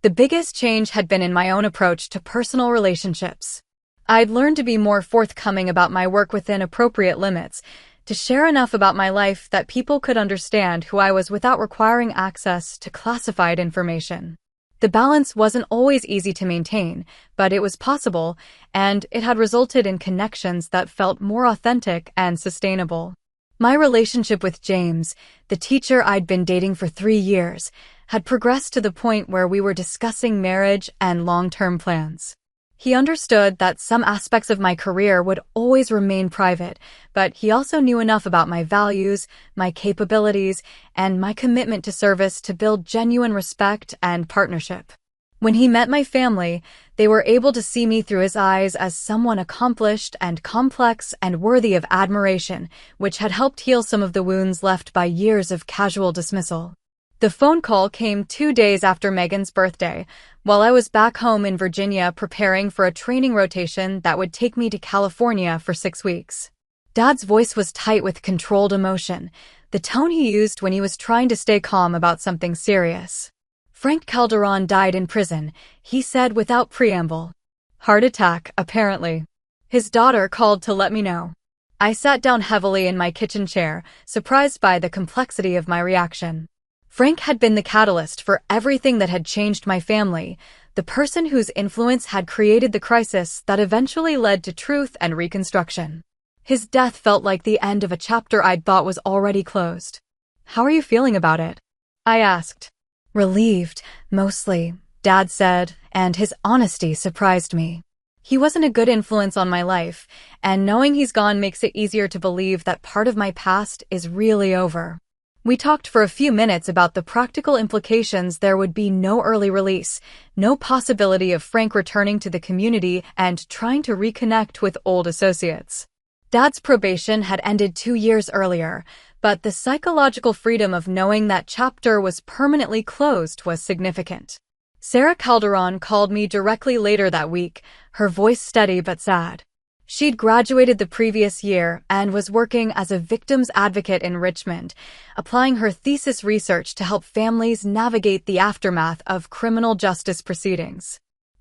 The biggest change had been in my own approach to personal relationships. I'd learned to be more forthcoming about my work within appropriate limits, to share enough about my life that people could understand who I was without requiring access to classified information. The balance wasn't always easy to maintain, but it was possible, and it had resulted in connections that felt more authentic and sustainable. My relationship with James, the teacher I'd been dating for 3 years, had progressed to the point where we were discussing marriage and long-term plans. He understood that some aspects of my career would always remain private, but he also knew enough about my values, my capabilities, and my commitment to service to build genuine respect and partnership. When he met my family, they were able to see me through his eyes as someone accomplished and complex and worthy of admiration, which had helped heal some of the wounds left by years of casual dismissal. The phone call came 2 days after Megan's birthday, while I was back home in Virginia preparing for a training rotation that would take me to California for 6 weeks. Dad's voice was tight with controlled emotion, the tone he used when he was trying to stay calm about something serious. Frank Calderon died in prison, he said without preamble. Heart attack, apparently. His daughter called to let me know. I sat down heavily in my kitchen chair, surprised by the complexity of my reaction. Frank had been the catalyst for everything that had changed my family, the person whose influence had created the crisis that eventually led to truth and reconstruction. His death felt like the end of a chapter I'd thought was already closed. How are you feeling about it? I asked. Relieved, mostly, Dad said, and his honesty surprised me. He wasn't a good influence on my life, and knowing he's gone makes it easier to believe that part of my past is really over. We talked for a few minutes about the practical implications. There would be no early release, no possibility of Frank returning to the community and trying to reconnect with old associates. Dad's probation had ended 2 years earlier, but the psychological freedom of knowing that chapter was permanently closed was significant. Sarah Calderon called me directly later that week, her voice steady but sad. She'd graduated the previous year and was working as a victims advocate in Richmond, applying her thesis research to help families navigate the aftermath of criminal justice proceedings.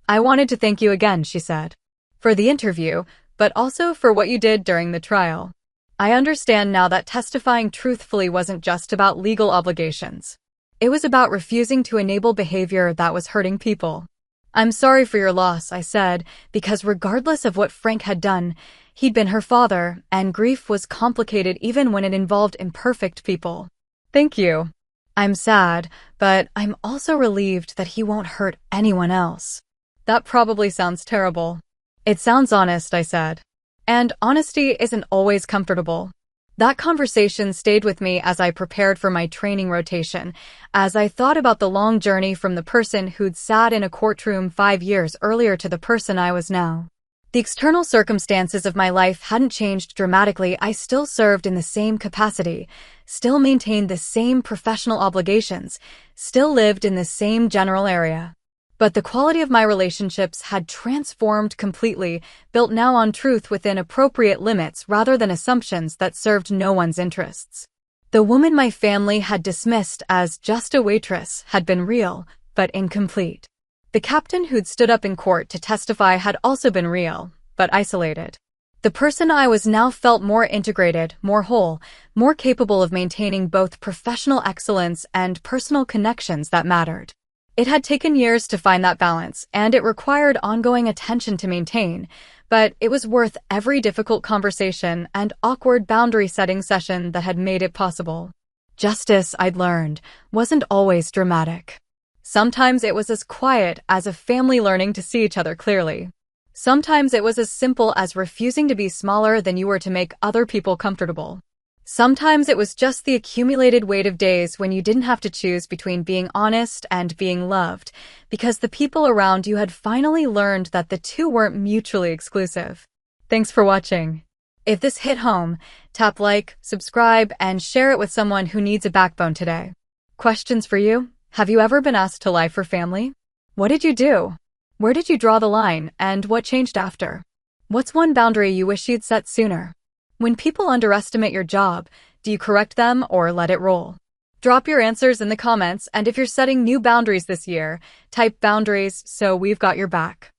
"I wanted to thank you again," she said, "for the interview, but also for what you did during the trial. I understand now that testifying truthfully wasn't just about legal obligations. It was about refusing to enable behavior that was hurting people." "I'm sorry for your loss," I said, because regardless of what Frank had done, he'd been her father, and grief was complicated even when it involved imperfect people. "Thank you. I'm sad, but I'm also relieved that he won't hurt anyone else." "That probably sounds terrible." "It sounds honest," I said. And honesty isn't always comfortable. That conversation stayed with me as I prepared for my training rotation, as I thought about the long journey from the person who'd sat in a courtroom 5 years earlier to the person I was now. The external circumstances of my life hadn't changed dramatically. I still served in the same capacity, still maintained the same professional obligations, still lived in the same general area. But the quality of my relationships had transformed completely, built now on truth within appropriate limits rather than assumptions that served no one's interests. The woman my family had dismissed as just a waitress had been real, but incomplete. The captain who'd stood up in court to testify had also been real, but isolated. The person I was now felt more integrated, more whole, more capable of maintaining both professional excellence and personal connections that mattered. It had taken years to find that balance, and it required ongoing attention to maintain, but it was worth every difficult conversation and awkward boundary-setting session that had made it possible. Justice, I'd learned, wasn't always dramatic. Sometimes it was as quiet as a family learning to see each other clearly. Sometimes it was as simple as refusing to be smaller than you were to make other people comfortable. Sometimes it was just the accumulated weight of days when you didn't have to choose between being honest and being loved, because the people around you had finally learned that the two weren't mutually exclusive. Thanks for watching. If this hit home, tap like, subscribe, and share it with someone who needs a backbone today. Questions for you? Have you ever been asked to lie for family? What did you do? Where did you draw the line, and what changed after? What's one boundary you wish you'd set sooner? When people underestimate your job, do you correct them or let it roll? Drop your answers in the comments, and if you're setting new boundaries this year, type boundaries so we've got your back.